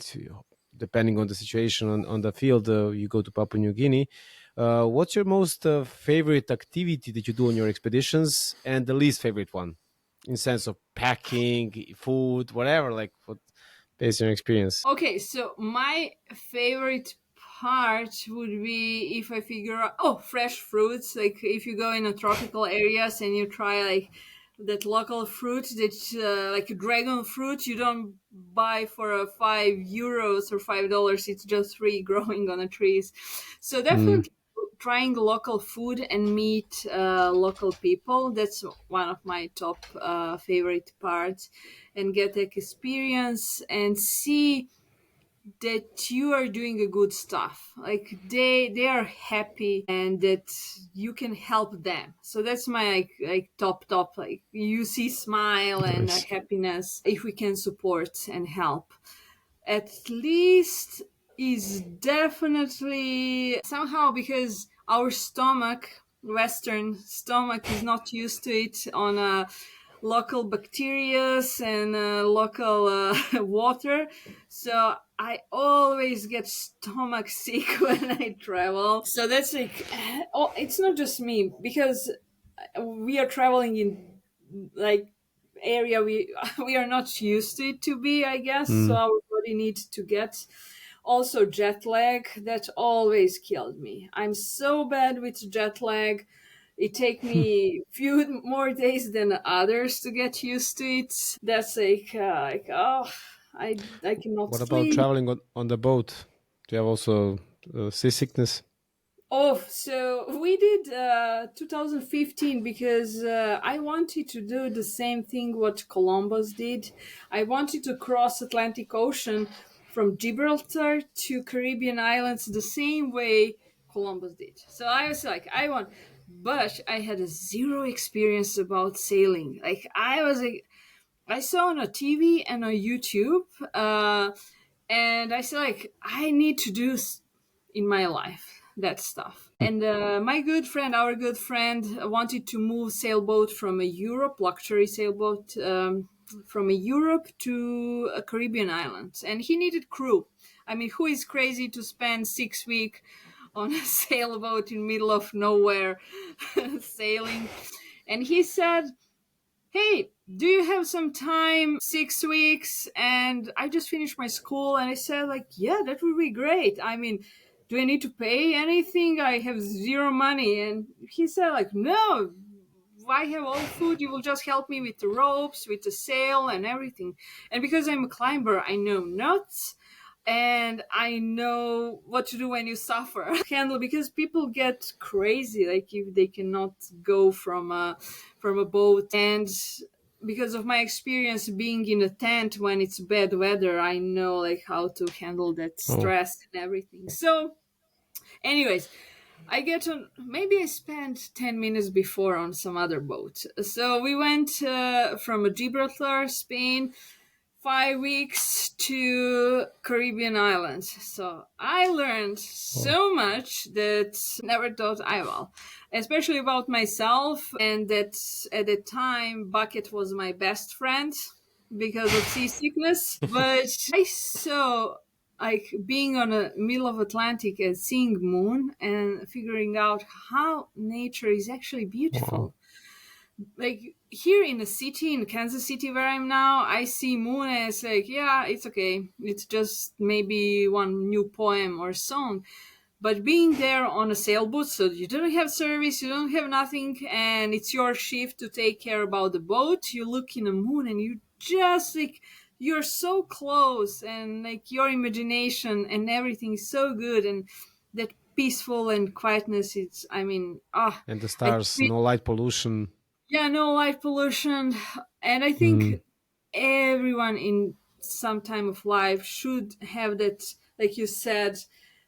depending on the situation on the field, you go to Papua New Guinea. What's your most favorite activity that you do on your expeditions, and the least favorite one, in sense of packing, food, whatever? Like what, based on your experience? Okay, so my favorite part would be if I figure out fresh fruits. Like if you go in a tropical areas and you try like that local fruit that like a dragon fruit you don't buy for €5 or $5. It's just free growing on the trees. So Mm. definitely trying local food and meet local people. That's one of my top favorite parts, and get like experience and see that you are doing a good stuff, like they are happy and that you can help them. So that's my like top, like you see smile and Nice. happiness if we can support and help. At least is definitely somehow because our stomach, western stomach, is not used to it on a local bacteria and local water. So I always get stomach sick when I travel. So that's like, oh, it's not just me because we are traveling in like area we we are not used to it to be, I guess. So Mm. our body needs to get. Also jet lag, that always killed me. I'm so bad with jet lag. It take me few more days than others to get used to it. That's like oh, I cannot What about sleep. traveling on the boat? Do you have also seasickness? Oh, so we did 2015 because I wanted to do the same thing what Columbus did. I wanted to cross Atlantic Ocean from Gibraltar to Caribbean islands the same way Columbus did. So I was like, I want, but I had a zero experience about sailing. Like I was like, I saw on a TV and on YouTube, and I said like, I need to do in my life that stuff. And my good friend, our good friend, wanted to move sailboat from a Europe luxury sailboat from a Europe to a Caribbean islands, and he needed crew. I mean, who is crazy to spend 6 weeks on a sailboat in middle of nowhere sailing? And he said, hey, do you have some time, 6 weeks? And I just finished my school. And I said, like, yeah, that would be great. I mean, do I need to pay anything? I have zero money. And he said, like, no, I have all food. You will just help me with the ropes, with the sail and everything. And because I'm a climber, I know knots and I know what to do when you suffer. Handle, because people get crazy, like if they cannot go from a boat. And because of my experience being in a tent when it's bad weather, I know like how to handle that Oh, stress and everything. So anyways, I get on, maybe I spent 10 minutes before on some other boat. So we went from Gibraltar, Spain, 5 weeks to Caribbean islands. So I learned oh, so much that never thought I will, especially about myself. And that at the time, bucket was my best friend because of seasickness. But I saw like being on the middle of Atlantic and seeing moon and figuring out how nature is actually wow. beautiful. Like here in the city, in Kansas City where I'm now, I see moon and it's like, yeah, it's okay, it's just maybe one new poem or song. But being there on a sailboat, so you don't have service, you don't have nothing, and it's your shift to take care about the boat, you look in the moon and you just like, you're so close, and like your imagination and everything is so good, and that peaceful and quietness, it's, I mean, And the I stars, no light pollution. yeah, no light pollution. And I think Mm. everyone in some time of life should have that, like you said,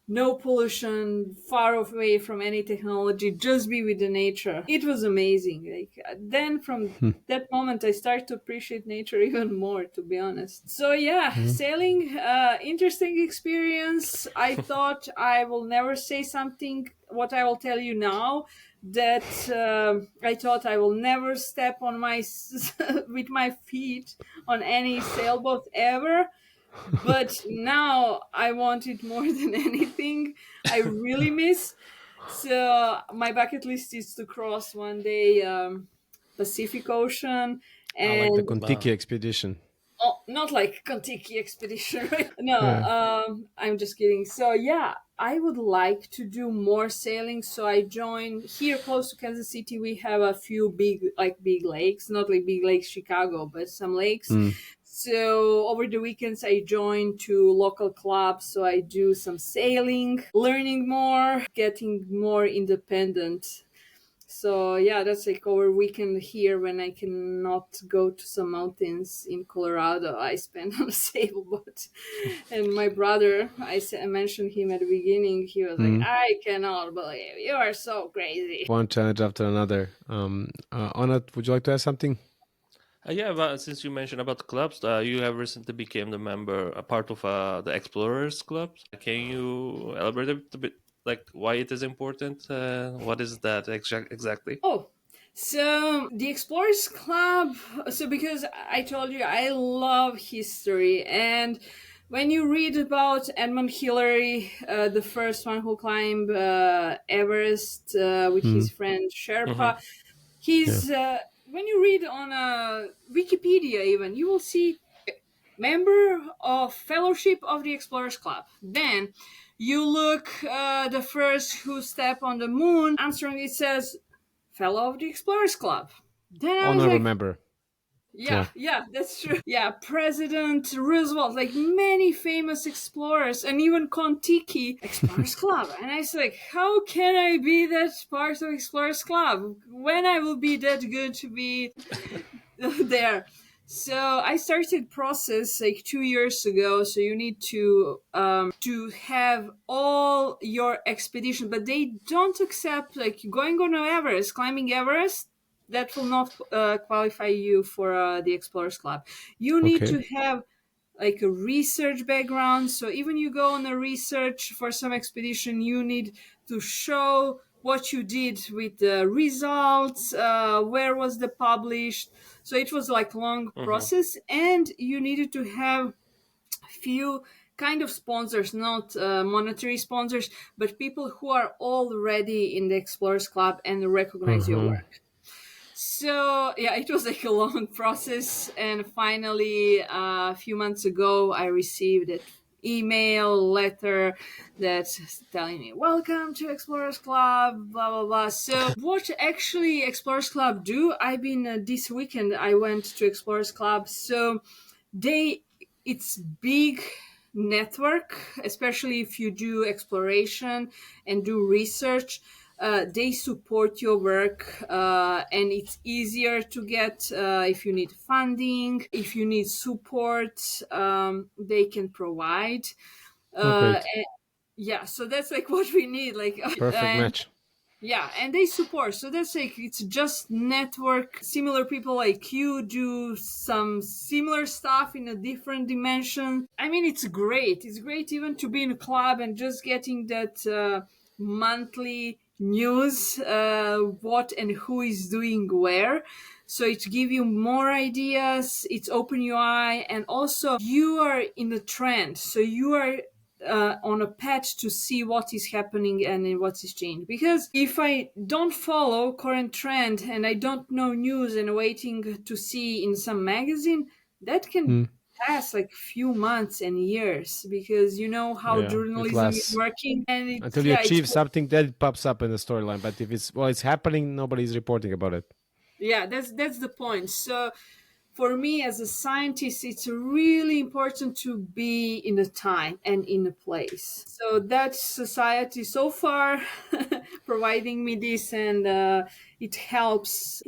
no pollution, far away from any technology, just be with the nature. It was amazing. Like then from that moment I start to appreciate nature even more, to be honest. So yeah, sailing, interesting experience. I thought I will never say something what I will tell you now, that I thought I will never step on my with my feet on any sailboat ever, but now I want it more than anything. I really miss. So my bucket list is to cross one day Pacific Ocean, I like the and Kontiki expedition. oh, not like Kontiki expedition, right? No, Yeah. I'm just kidding. So yeah, I would like to do more sailing. So I joined here close to Kansas City. We have a few big lakes, not like big lakes Chicago, but some lakes. So over the weekends, I join two local clubs. So I do some sailing, learning more, getting more independent. So yeah, that's like over weekend here when I cannot go to some mountains in Colorado. I spend on a sailboat, and my brother, I mentioned him at the beginning. He was like, "I cannot believe you are so crazy." One challenge after another. Onat, would you like to add something? Yeah, but since you mentioned about the clubs, you have recently became a part of the Explorers Club. Can you elaborate a bit, like why it is important? What is that exactly? Oh, so the Explorers Club. So because I told you I love history, and when you read about Edmund Hillary, the first one who climbed Everest with his friend Sherpa, he's when you read on Wikipedia, even you will see member of Fellowship of the Explorers Club. Then you look the first who step on the moon. Answering it says Fellow of the Explorers Club. Then I was Honorable like, member. yeah, that's true. Yeah, President Roosevelt, like many famous explorers, and even Kon-Tiki Explorers Club. And I was like, how can I be that part of Explorers Club when I will be that good to be there? So I started process like 2 years ago. So you need to have all your expedition, but they don't accept like going on Everest, climbing Everest. That will not qualify you for the Explorers Club. You need Okay. to have like a research background. So even you go on a research for some expedition, you need to show what you did with the results, where was the published. So it was like long process, and you needed to have few kind of sponsors, not monetary sponsors, but people who are already in the Explorers Club and recognize your work. So yeah, it was like a long process, and finally, a few months ago, I received an email letter that's telling me, "Welcome to Explorers Club." Blah blah blah. So, what actually Explorers Club do? I've been this weekend. I went to Explorers Club, so it's big network, especially if you do exploration and do research. They support your work, and it's easier to get if you need funding, if you need support, they can provide. Great. Yeah, so that's like what we need. Like, Perfect match. yeah, and they support. So that's like it's just network. Similar people like you do some similar stuff in a different dimension. I mean, it's great. It's great even to be in a club and just getting that monthly news, what and who is doing where. So it give you more ideas. It's open your eye, and also you are in a trend. So you are on a path to see what is happening and what is changed. Because if I don't follow current trend and I don't know news and waiting to see in some magazine, that can pass like few months and years, because you know how Yeah, it journalism is lasts working, and until you achieve something that it pops up in the storyline. But if it's happening, nobody's reporting about it. Yeah, that's the point. So for me as a scientist, it's really important to be in a time and in a place. So that's society so far providing me this, and it helps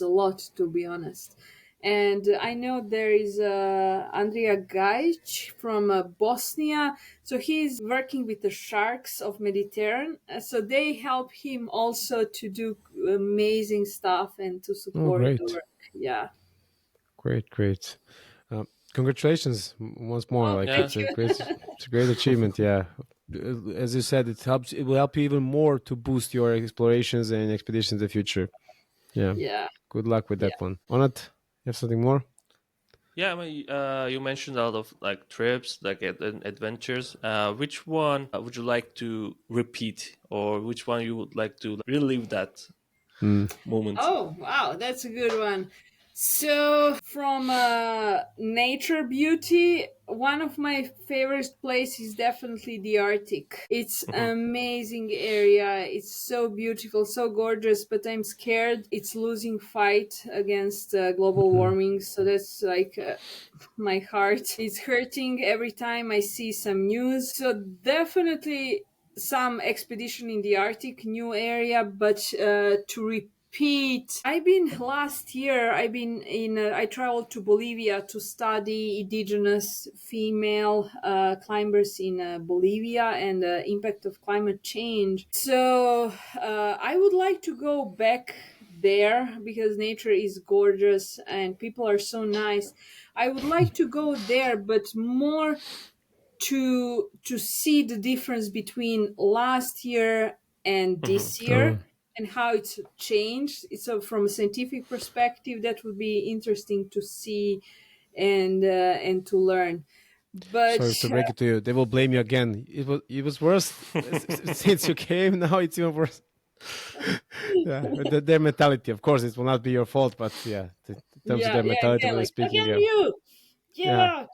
a lot, to be honest. And I know there is Andrija Gajic from Bosnia. So he's working with the sharks of Mediterranean. So they help him also to do amazing stuff and to Oh, support the great. work. Yeah. Great. Congratulations once more. Oh, Like thank Yeah. it's a you. great achievement. Yeah. As you said, it will help you even more to boost your explorations and expeditions in the future. Yeah. Yeah. Good luck with Yeah. that one. Onat, you have something more? Yeah, I mean, you mentioned a lot of like trips, like adventures. Which one would you like to repeat, or which one you would like to relive that Mm. moment? Oh, wow, that's a good one. So, from nature beauty, one of my favorite places is definitely the Arctic. It's Hmm. an amazing area. It's so beautiful, so gorgeous, but I'm scared it's losing fight against global Mhm. warming. So that's like my heart is hurting every time I see some news. So definitely some expedition in the Arctic, new area, but to repeat, I've been in I traveled to Bolivia to study indigenous female climbers in Bolivia and the impact of climate change. So I would like to go back there because nature is gorgeous and people are so nice. I would like to go there, but more to see the difference between last year and Hmm. this Oh, year and how it's changed. So from a scientific perspective, that would be interesting to see and to learn. But sorry to break it to you. They will blame you again. It was worse since you came. Now it's even worse. Yeah, their mentality. Of course, it will not be your fault, but yeah, in terms of yeah, their yeah, mentality, again, when like speaking, again yeah, you, yeah, yeah.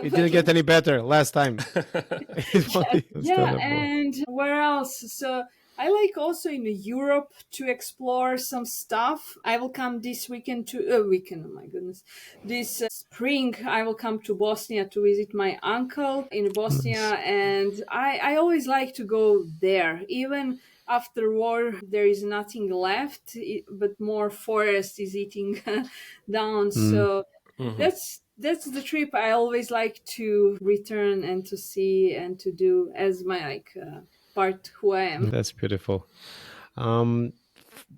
it But didn't get any better last time. It was yeah, understandable. and where else? So I like also in Europe to explore some stuff. I will come this weekend to weekend. Oh my goodness, this spring I will come to Bosnia to visit my uncle in Nice. Bosnia, and I always like to go there, even. After war, there is nothing left, but more forest is eating down. Mm, So Hmm. that's the trip I always like to return and to see and to do as my part who I am. that's beautiful.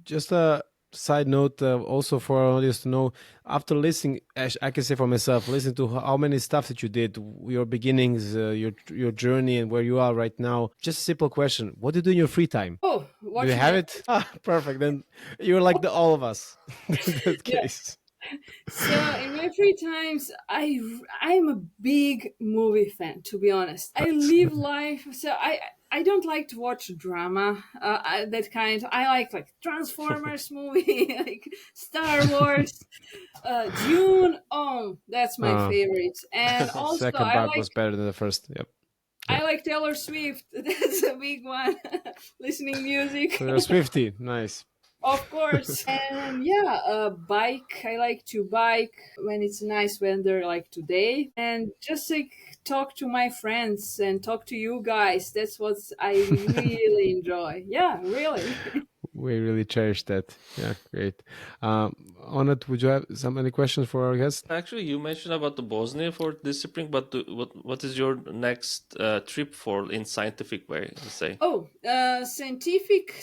Just a side note, also for our audience to know, after listening, I can say for myself, listen to how many stuff that you did, your beginnings, your journey, and where you are right now. Just a simple question: what do you do in your free time? Oh, Do you watching have it. it? Ah, perfect. Then you're like the all of us in that Yeah. case. So in my free times, I'm a big movie fan. To be honest, I live Excellent. life. So I don't like to watch drama. That kind. I like Transformers movie, like Star Wars, Dune. Oh, that's my Uh, favorite. And also second part was better than the first. Yep. Yeah. I like Taylor Swift. That's a big one. Listening music, So you're Swifty. Nice. of course. And yeah, bike. I like to bike when it's nice weather like today. And just like talk to my friends and talk to you guys. That's what I really enjoy. Yeah, really. We really cherish that. Yeah, great. Onat, would you have any questions for our guest? Actually, you mentioned about the Bosnia for this spring, but what is your next trip for in scientific way? Let's say. Oh, scientific.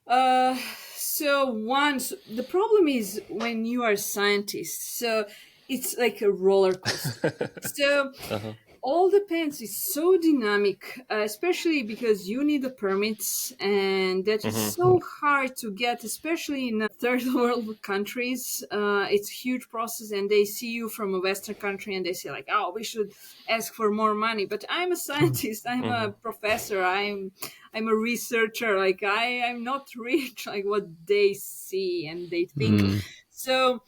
Uh, so once the problem is when you are a scientist, so it's like a roller coaster. So Uh-huh. all depends. It's so dynamic, especially because you need the permits, and that is Hmm. so hard to get, especially in third world countries. It's a huge process, and they see you from a Western country, and they say like, "Oh, we should ask for more money." But I'm a scientist. I'm a Hmm. professor. I'm a researcher. Like I'm not rich like what they see and they think. Mm. So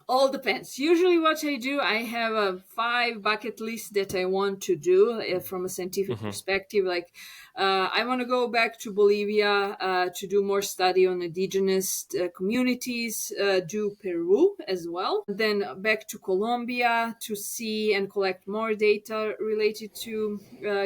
all depends. Usually, what I do, I have a 5 bucket list that I want to do from a scientific Hmm. perspective. Like, I want to go back to Bolivia to do more study on indigenous communities, do Peru as well. Then back to Colombia to see and collect more data related to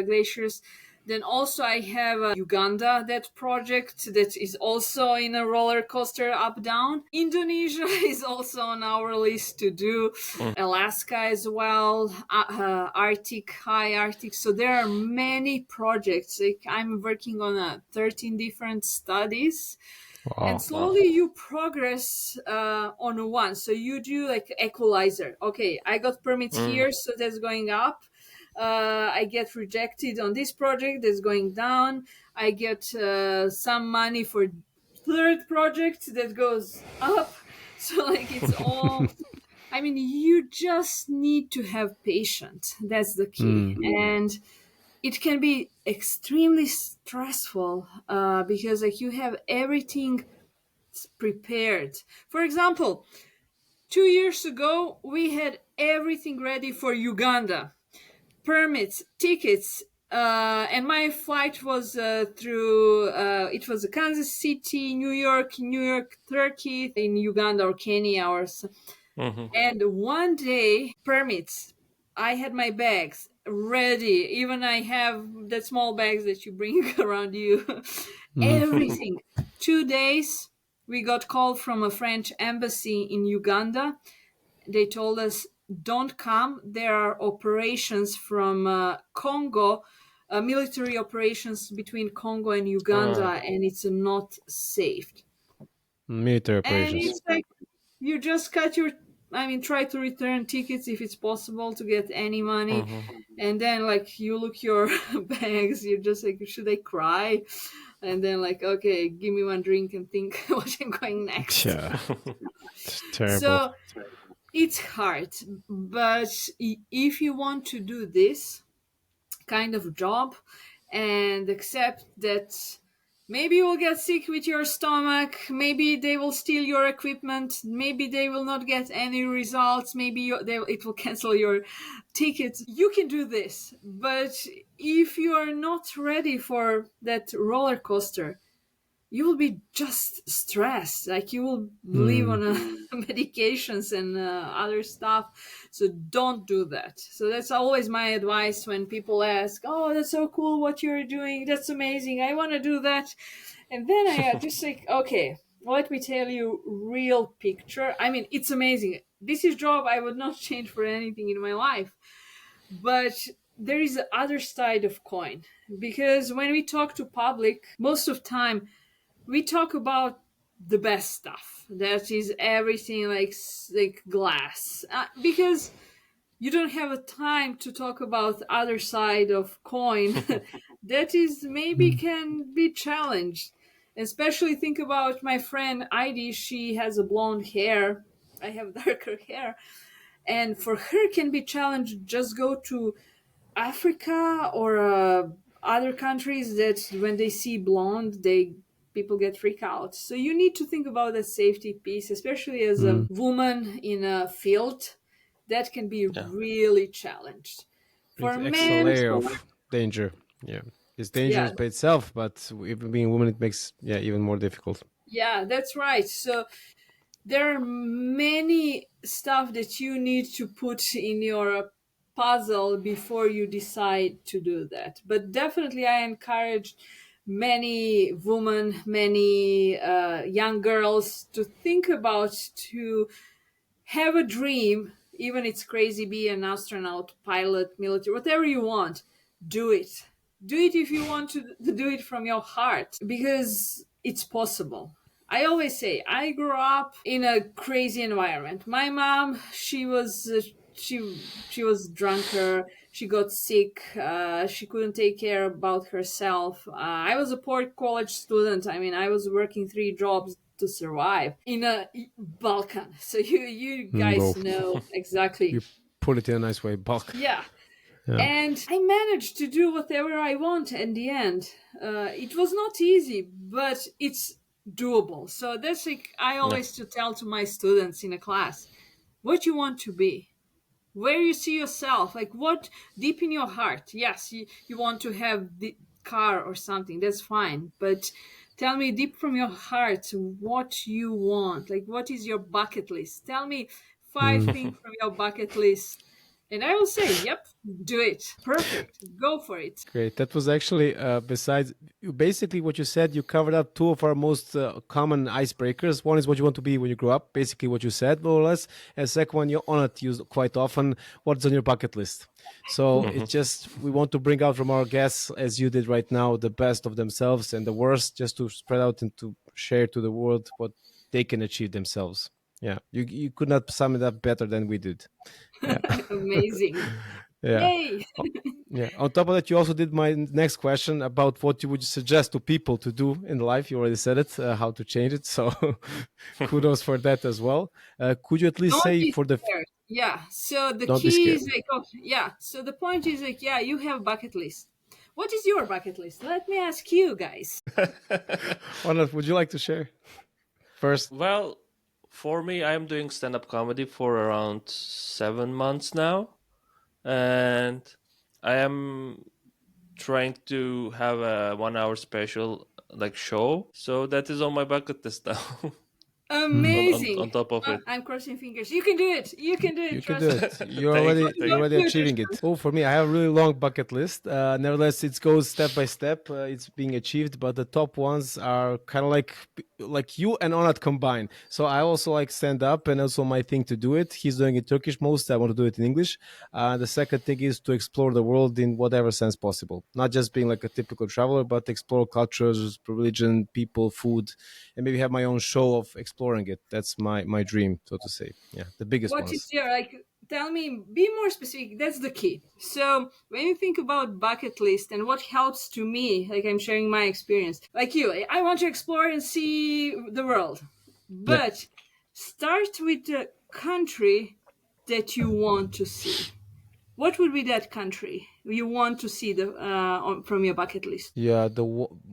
glaciers. Then also I have Uganda, that project that is also in a roller coaster up down. Indonesia is also on our list to do. Alaska as well, Arctic, high Arctic. So there are many projects. Like I'm working on 13 different studies. Wow. And slowly you progress on one. So you do like equalizer. Okay, I got permits here, so that's going up. I get rejected on this project, that's going down. I get some money for third project that goes up. So like it's all. I mean, you just need to have patience. That's the key, and it can be extremely stressful because like you have everything prepared. For example, 2 years ago we had everything ready for Uganda, permits, tickets, and my flight was through it was Kansas City, New York, Turkey, in Uganda or Kenya or so. And one day, permits, I had my bags ready. Even I have the small bags that you bring around you. Everything. 2 days, we got called from a French embassy in Uganda. They told us, don't come. There are operations from Congo, military operations between Congo and Uganda, and it's not safe. Military And operations. it's like you just try to return tickets if it's possible to get any money. And then like you look your bags, you're just like, should I cry? And then like, okay, give me one drink and think what I'm going next. Yeah. It's terrible. So it's hard, but if you want to do this kind of job and accept that maybe you will get sick with your stomach, maybe they will steal your equipment, maybe they will not get any results, maybe it will cancel your tickets. You can do this, but if you are not ready for that roller coaster, you will be just stressed. Like you will live on medications and other stuff. So don't do that. So that's always my advice when people ask, oh, that's so cool what you're doing. That's amazing. I want to do that. And then I just like, okay, let me tell you real picture. I mean, it's amazing. This is job I would not change for anything in my life. But there is the other side of coin. Because when we talk to public, most of time, we talk about the best stuff. That is everything like glass. Because you don't have a time to talk about the other side of coin. That is maybe can be challenged. Especially think about my friend Heidi. She has a blonde hair. I have darker hair. And for her can be challenged. Just go to Africa or other countries that when they see blonde, people get freaked out. So you need to think about the safety piece, especially as a woman in a field that can be really challenged. For It's extra men, layer of danger. Yeah. It's dangerous by itself, but even being a woman, it makes even more difficult. Yeah, that's right. So there are many stuff that you need to put in your puzzle before you decide to do that. But definitely I encourage many women, many young girls to think about to have a dream, even it's crazy, be an astronaut, pilot, military, whatever you want, do it. Do it if you want to do it from your heart, because it's possible. I always say I grew up in a crazy environment. My mom, she was drunker. She got sick. She couldn't take care about herself. I was a poor college student. I mean, I was working 3 jobs to survive in a Balkan. So you guys know exactly. You put it in a nice way, bulk. Yeah. And I managed to do whatever I want in the end. It was not easy, but it's doable. So that's like I always to tell to my students in a class, what you want to be, where you see yourself, like what deep in your heart. Yes, you want to have the car or something, that's fine. But tell me deep from your heart what you want. Like what is your bucket list? Tell me 5 things from your bucket list And I will say, yep, do it. Perfect. Go for it. Great. That was actually, besides basically what you said, you covered up two of our most common icebreakers. One is what you want to be when you grow up, basically what you said, more or less. And second one, you not use quite often, what's on your bucket list. So it's just, we want to bring out from our guests, as you did right now, the best of themselves and the worst, just to spread out and to share to the world what they can achieve themselves. Yeah, you could not sum it up better than we did. Yeah. Amazing. Yeah. Yay. Yeah. On top of that, you also did my next question about what you would suggest to people to do in life. You already said it, how to change it. So kudos for that as well. Could you at least Don't say be for the... scared. Yeah. So the Don't be key scared. is like, oh, yeah. So the point is like, yeah, you have bucket list. What is your bucket list? Let me ask you guys. Arnold, would you like to share first? Well, for me, I'm doing stand-up comedy for around 7 months now, and I am trying to have a 1 hour special like show. So that is on my bucket list now. Amazing. on top of it. I'm crossing fingers. You can do it. You can do it. You can Trust do me. it. You're Thank you, already thank you're already you. achieving it. Oh, for me, I have a really long bucket list. Nevertheless, it goes step by step. It's being achieved, but the top ones are kind of like you and Onat combined. So I also like stand up, and also my thing to do it. He's doing it Turkish most. I want to do it in English. The second thing is to explore the world in whatever sense possible, not just being like a typical traveler, but explore cultures, religion, people, food, and maybe have my own show of exploring it. That's my dream, so to say. Yeah, the biggest What is ones. your, like, tell me, be more specific. That's the key. So when you think about bucket list and what helps to me, like I'm sharing my experience, like you, I want to explore and see the world, Yeah. but start with the country that you want to see. What would be that country you want to see from your bucket list? Yeah,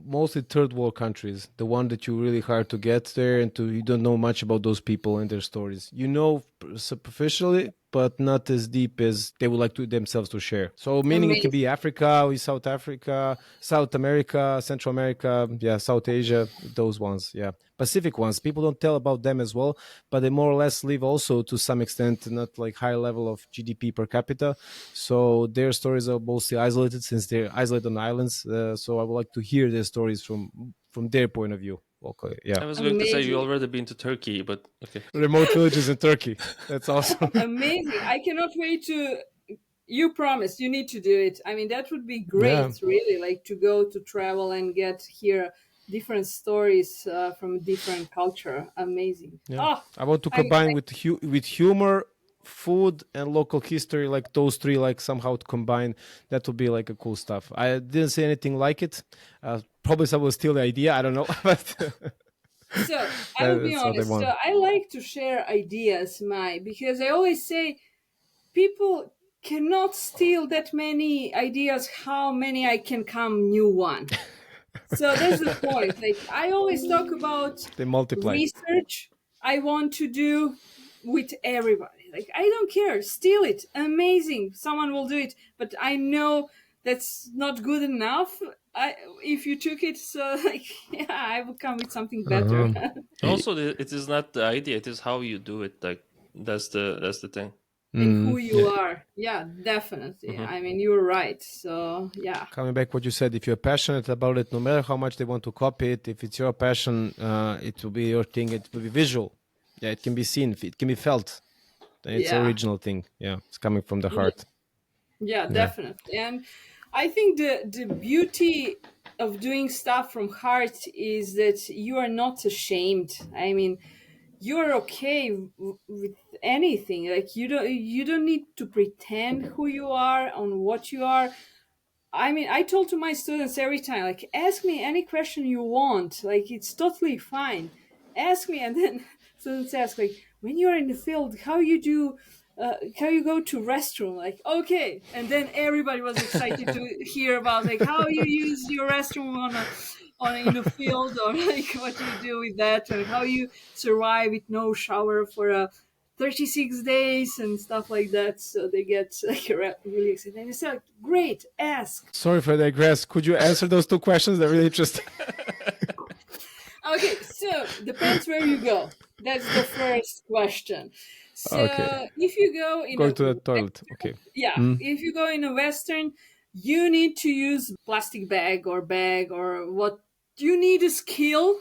mostly third world countries, the one that you really hard to get there, and you don't know much about those people and their stories. You know superficially, but not as deep as they would like to themselves to share. So meaning it can Amazing. be Africa, or South Africa, South America, Central America, yeah, South Asia, those ones, yeah. Pacific ones, people don't tell about them as well, but they more or less live also to some extent, not like high level of GDP per capita. So their stories are mostly isolated since they're isolated on islands. So I would like to hear their stories from their point of view. Okay, yeah. I was going to say you Amazing. already been to Turkey, but okay. Remote villages in Turkey. That's awesome. Amazing. I cannot wait to. You promised you need to do it. I mean, that would be great, Yeah. really, like to go to travel and get hear different stories from different culture. Amazing. Yeah. Oh, I want to combine with humor, food, and local history, like those three, like somehow to combine. That would be like a cool stuff. I didn't say anything like it. Probably someone will steal the idea. I don't know, but so I will be that's what I honest. want. So I like to share ideas, because I always say people cannot steal that many ideas. How many I can come new one? So that's the point. Like I always talk about They multiply. research I want to do with everybody. Like I don't care, steal it. Amazing. Someone will do it, but I know that's not good enough. If you took it, so like yeah, I will come with something better. Also, it is not the idea; it is how you do it. Like that's the thing. And who you are. Yeah, definitely. I mean, you're right. So yeah. Coming back what you said, if you're passionate about it, no matter how much they want to copy it, if it's your passion, it will be your thing. It will be visual. Yeah, it can be seen. It can be felt. It's an original thing. Yeah, it's coming from the heart. Yeah, definitely. And I think the beauty of doing stuff from heart is that you are not ashamed. I mean, you're okay with anything. Like you don't need to pretend who you are on what you are. I mean, I told to my students every time, like, ask me any question you want. Like, it's totally fine. Ask me, and then students ask, like, when you're in the field, how you go to restroom? Like, okay, and then everybody was excited to hear about like how you use your restroom in a field, or like what you do with that, and how you survive with no shower for 36 days and stuff like that. So they get like really excited. And they say, like, great, ask. Sorry for the digress. Could you answer those two questions? They're really interesting. Okay, so depends where you go. That's the first question. Okay. So if you go in Going a to the toilet. Okay. yeah, if you go in a Western, you need to use plastic bag or what. You need a skill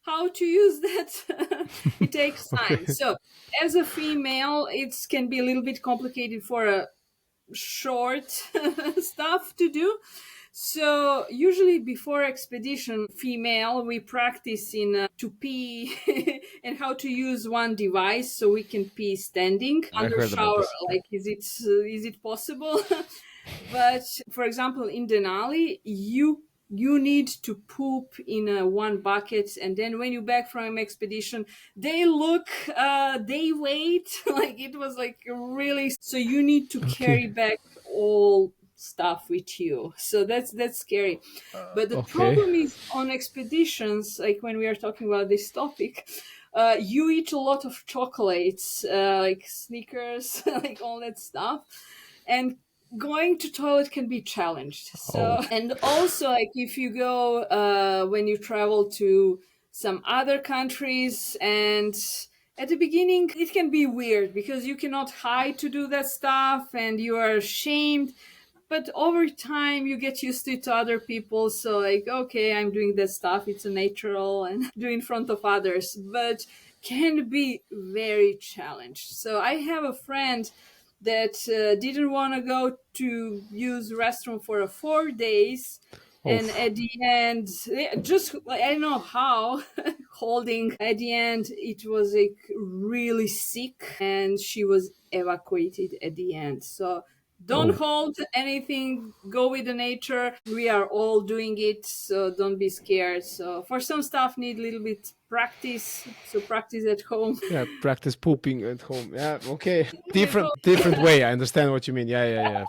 how to use that. It takes time. Okay. So as a female, it can be a little bit complicated for a short stuff to do. So usually before expedition, female, we practice in to pee and how to use one device so we can pee standing I under heard about shower. this. Like, is it possible? But for example, in Denali, you need to poop in one bucket, and then when you back from expedition, they wait like it was like really. So you need to carry Okay. back all stuff with you. So that's scary. But the Okay. problem is on expeditions, like when we are talking about this topic, you eat a lot of chocolates, like Snickers, like all that stuff, and going to toilet can be challenged. Oh. So and also like if you go when you travel to some other countries, and at the beginning it can be weird because you cannot hide to do that stuff and you are ashamed, but over time you get used to it to other people. So like, okay, I'm doing that stuff, it's a natural and do in front of others, but can be very challenged. So I have a friend that didn't want to go to use restroom for 4 days, and Oof. at the end just I don't know how holding, at the end it was like really sick and she was evacuated at the end. So don't Oh. hold anything, go with the nature, we are all doing it, so don't be scared. So for some stuff need a little bit practice, so practice at home. Yeah, practice pooping at home. Yeah, okay. At home. Different way. I understand what you mean. Yeah.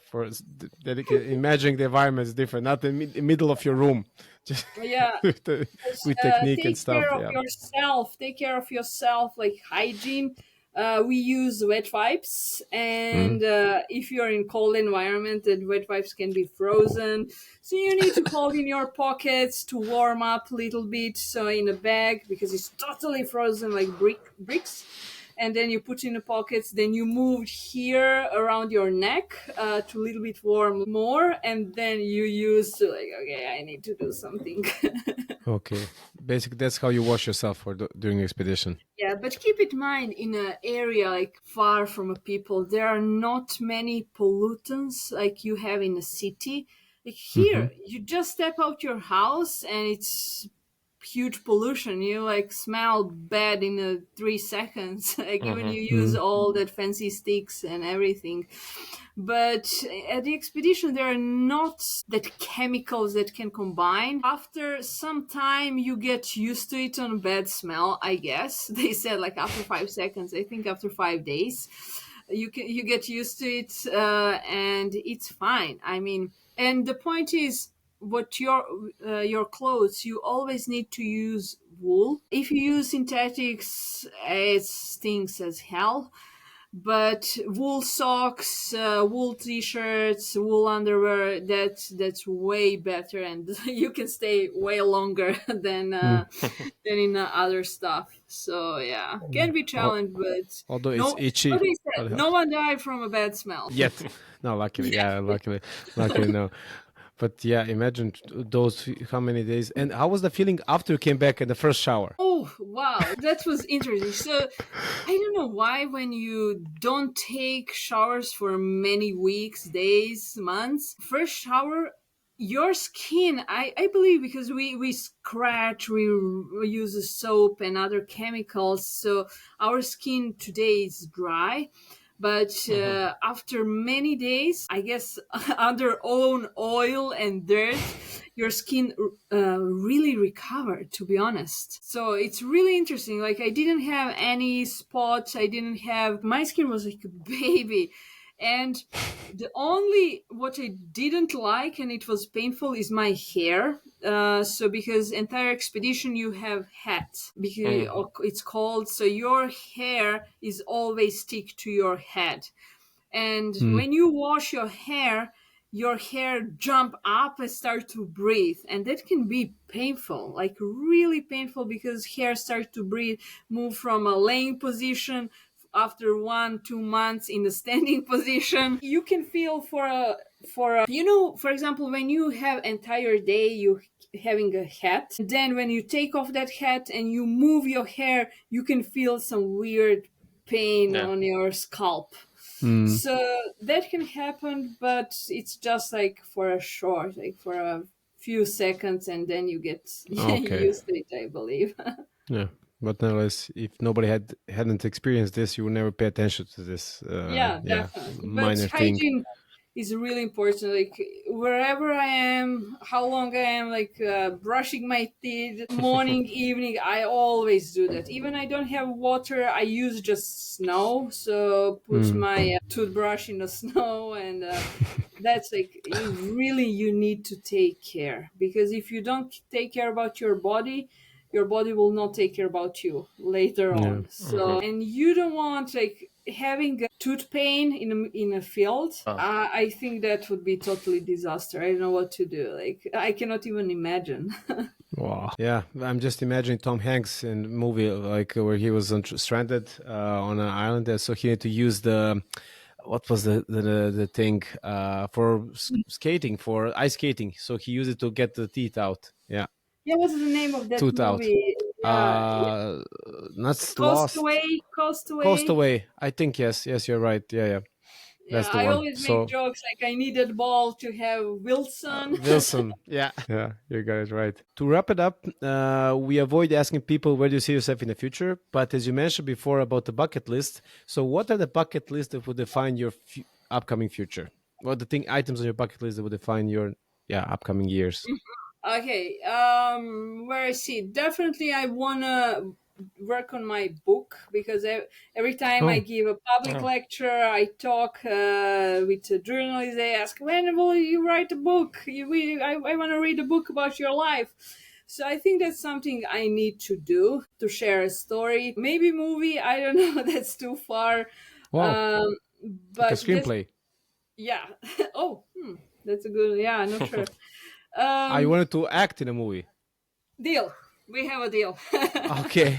Imagining the environment is different. Not in the middle of your room, just Yeah, with technique and take stuff. care of Yeah. yourself, take care of yourself, like hygiene. We use wet wipes, and if you're in cold environment, the wet wipes can be frozen, so you need to hold in your pockets to warm up a little bit, so in a bag because it's totally frozen like bricks, and then you put in the pockets, then you move here around your neck to a little bit warm more, and then you use to like, okay, I need to do something. Okay. Basically, that's how you wash yourself for during expedition. Yeah, but keep in mind, in an area like far from a people, there are not many pollutants like you have in a city. Like Mm-hmm. here, you just step out your house and it's huge pollution. You like smell bad in 3 seconds. Like even you use all that fancy sticks and everything. But at the expedition, there are not that chemicals that can combine. After some time, you get used to it on bad smell, I guess. They said like after 5 seconds, I think after 5 days, you get used to it and it's fine. I mean, and the point is, what your clothes, you always need to use wool. If you use synthetics, it stinks as hell, but wool socks, wool t-shirts, wool underwear, that's way better, and you can stay way longer than in other stuff. So yeah, can be challenged, but Although it's no, what itchy, they but said, it no helps. one died from a bad smell. Yet. No, luckily. Yeah, luckily no. But yeah, imagine those how many days. And how was the feeling after you came back in the first shower? Oh, wow. That was interesting. So, I don't know why when you don't take showers for many weeks, days, months, first shower, your skin, I believe because we scratch, we use a soap and other chemicals, so our skin today is dry. But after many days, I guess under own oil and dirt, your skin really recovered, to be honest. So it's really interesting. Like, I didn't have any spots, I didn't have, my skin was like a baby. And the only what I didn't like, and it was painful, is my hair. So because entire expedition you have hat, because it's cold, so your hair is always stick to your head, and when you wash your hair jump up and start to breathe, and that can be painful, like really painful, because hair start to breathe, move from a laying position after 1-2 months in the standing position. You can feel for a for example, when you have entire day you having a hat, then when you take off that hat and you move your hair, you can feel some weird pain on your scalp. So that can happen, but it's just like for a short, like for a few seconds, and then you get used to it, I believe. Yeah, but nonetheless, if nobody hadn't experienced this, you would never pay attention to this. Definitely. But Minor thing. hygiene is really important. Like wherever I am, how long I am, like brushing my teeth, morning, evening, I always do that. Even I don't have water, I use just snow. So put my toothbrush in the snow, and that's like you need to take care, because if you don't take care about your body will not take care about you later on. So and you don't want like having a tooth pain in a field. I think that would be totally disaster. I don't know what to do. Like I cannot even imagine. Wow. Yeah, I'm just imagining Tom Hanks in a movie like where he was stranded on an island there, so he had to use the what was the thing for skating, for ice skating. So he used it to get the teeth out. Yeah. Yeah, what's the name of that Tooth movie? Not Lost. Castaway. I think yes, you're right. Yeah. That's the I one. always make jokes like I needed ball to have Wilson. Wilson, yeah, you got it right. To wrap it up, we avoid asking people where do you see yourself in the future. But as you mentioned before about the bucket list, so what are the bucket lists that would define your upcoming future? What are the items on your bucket list that would define your upcoming years? Okay, where I see definitely I wanna work on my book, because every time I give a public lecture, I talk with journalists. They ask, when will you write a book? I want to read a book about your life. So I think that's something I need to do, to share a story. Maybe movie, I don't know, that's too far. Wow. But like a screenplay. Yeah. That's a good, I'm not sure. I wanted to act in a movie. Deal. We have a deal. Okay.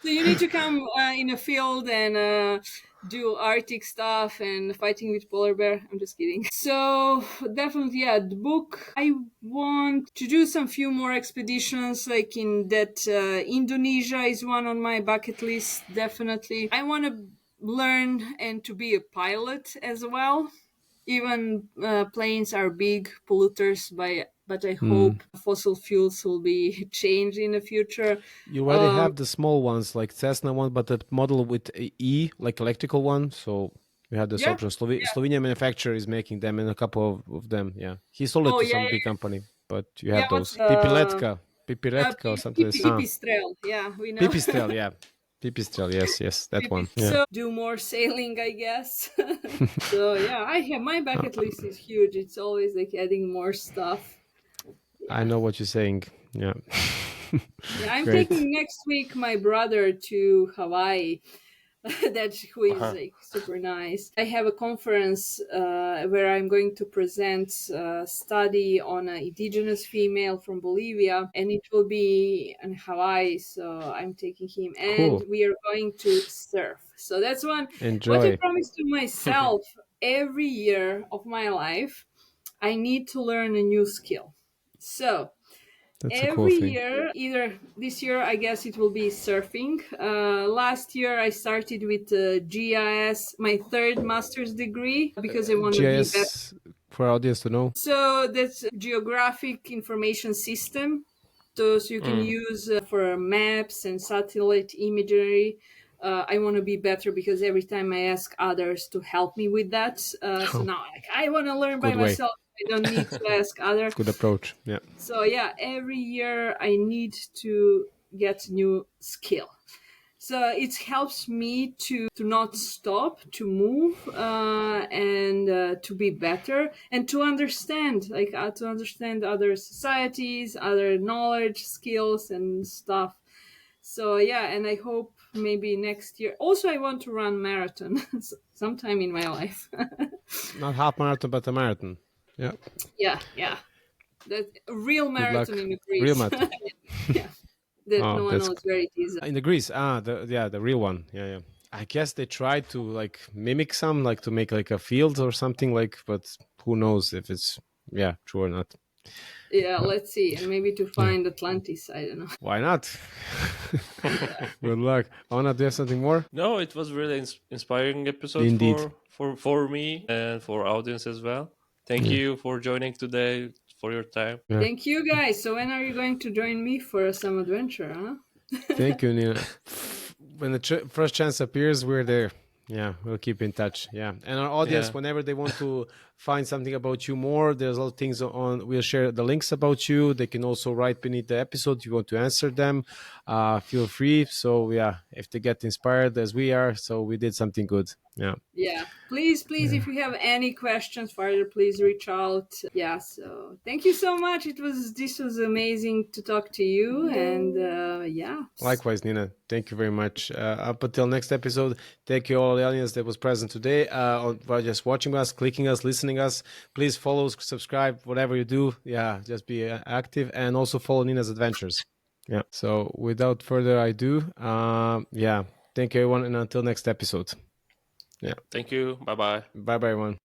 So you need to come in a field and do Arctic stuff and fighting with polar bear. I'm just kidding. So definitely, the book. I want to do some few more expeditions, like in that Indonesia is one on my bucket list. Definitely, I want to learn and to be a pilot as well. Even planes are big polluters, but I hope fossil fuels will be changed in the future. You already have the small ones like Cessna one, but the model with E, like electrical one. So we have this option. Slovenian manufacturer is making them, and a couple of them. Yeah, he sold it to some big company, but you have those. Pipiletka or something. Pipistrel, we know. Pipistrel, yeah. Pipistrel, yes, that one. Yeah. So do more sailing, I guess. So I have my bucket list is huge. It's always like adding more stuff. I know what you're saying. Yeah. I'm taking next week my brother to Hawaii. Who is like super nice. I have a conference where I'm going to present a study on an indigenous female from Bolivia, and it will be in Hawaii. So I'm taking him, and we are going to surf. So that's one. Enjoy. What I promised to myself every year of my life, I need to learn a new skill. So every year, either this year, I guess it will be surfing. Last year, I started with GIS, my third master's degree, because I want to be better. For our audience to know. So that's Geographic Information System. So you can use for maps and satellite imagery. I want to be better, because every time I ask others to help me with that. So now I want to learn by myself. I don't need to ask others. Good approach. Yeah. So every year I need to get new skill. So it helps me to not stop, to move, and to be better, and to understand, to understand other societies, other knowledge, skills, and stuff. So and I hope maybe next year. Also, I want to run marathon sometime in my life. Not half marathon, but a marathon. Yeah. Yeah. That real marathon in Greece. Real marathon. That no one knows where it is. In the Greece. The real one. Yeah. I guess they tried to like mimic some, like to make like a field or something like, but who knows if it's true or not. Yeah, let's see, and maybe to find Atlantis. I don't know. Why not? Good luck. Anna, do you have something more? No, it was really inspiring episode Indeed. for me and for audience as well. Thank you for joining today, for your time. Yeah. Thank you, guys. So when are you going to join me for some adventure, huh? Thank you, Nina. When the first chance appears, we're there. Yeah, we'll keep in touch. Yeah, and our audience, whenever they want to find something about you more, there's a lot of things on. We'll share the links about you. They can also write beneath the episode if you want to answer them. Feel free. So yeah, if they get inspired as we are, so we did something good. Yeah. Yeah. Please, if you have any questions further, please reach out. Yeah. So thank you so much. This was amazing to talk to you, and yeah. Likewise, Nina. Thank you very much. Up until next episode, thank you all the audience that was present today, or just watching us, clicking us, listening us. Please follow, subscribe, whatever you do. Yeah, just be active, and also follow Nina's adventures. Yeah. So without further ado, thank you everyone, and until next episode. Yeah. Thank you. Bye bye. Bye bye everyone.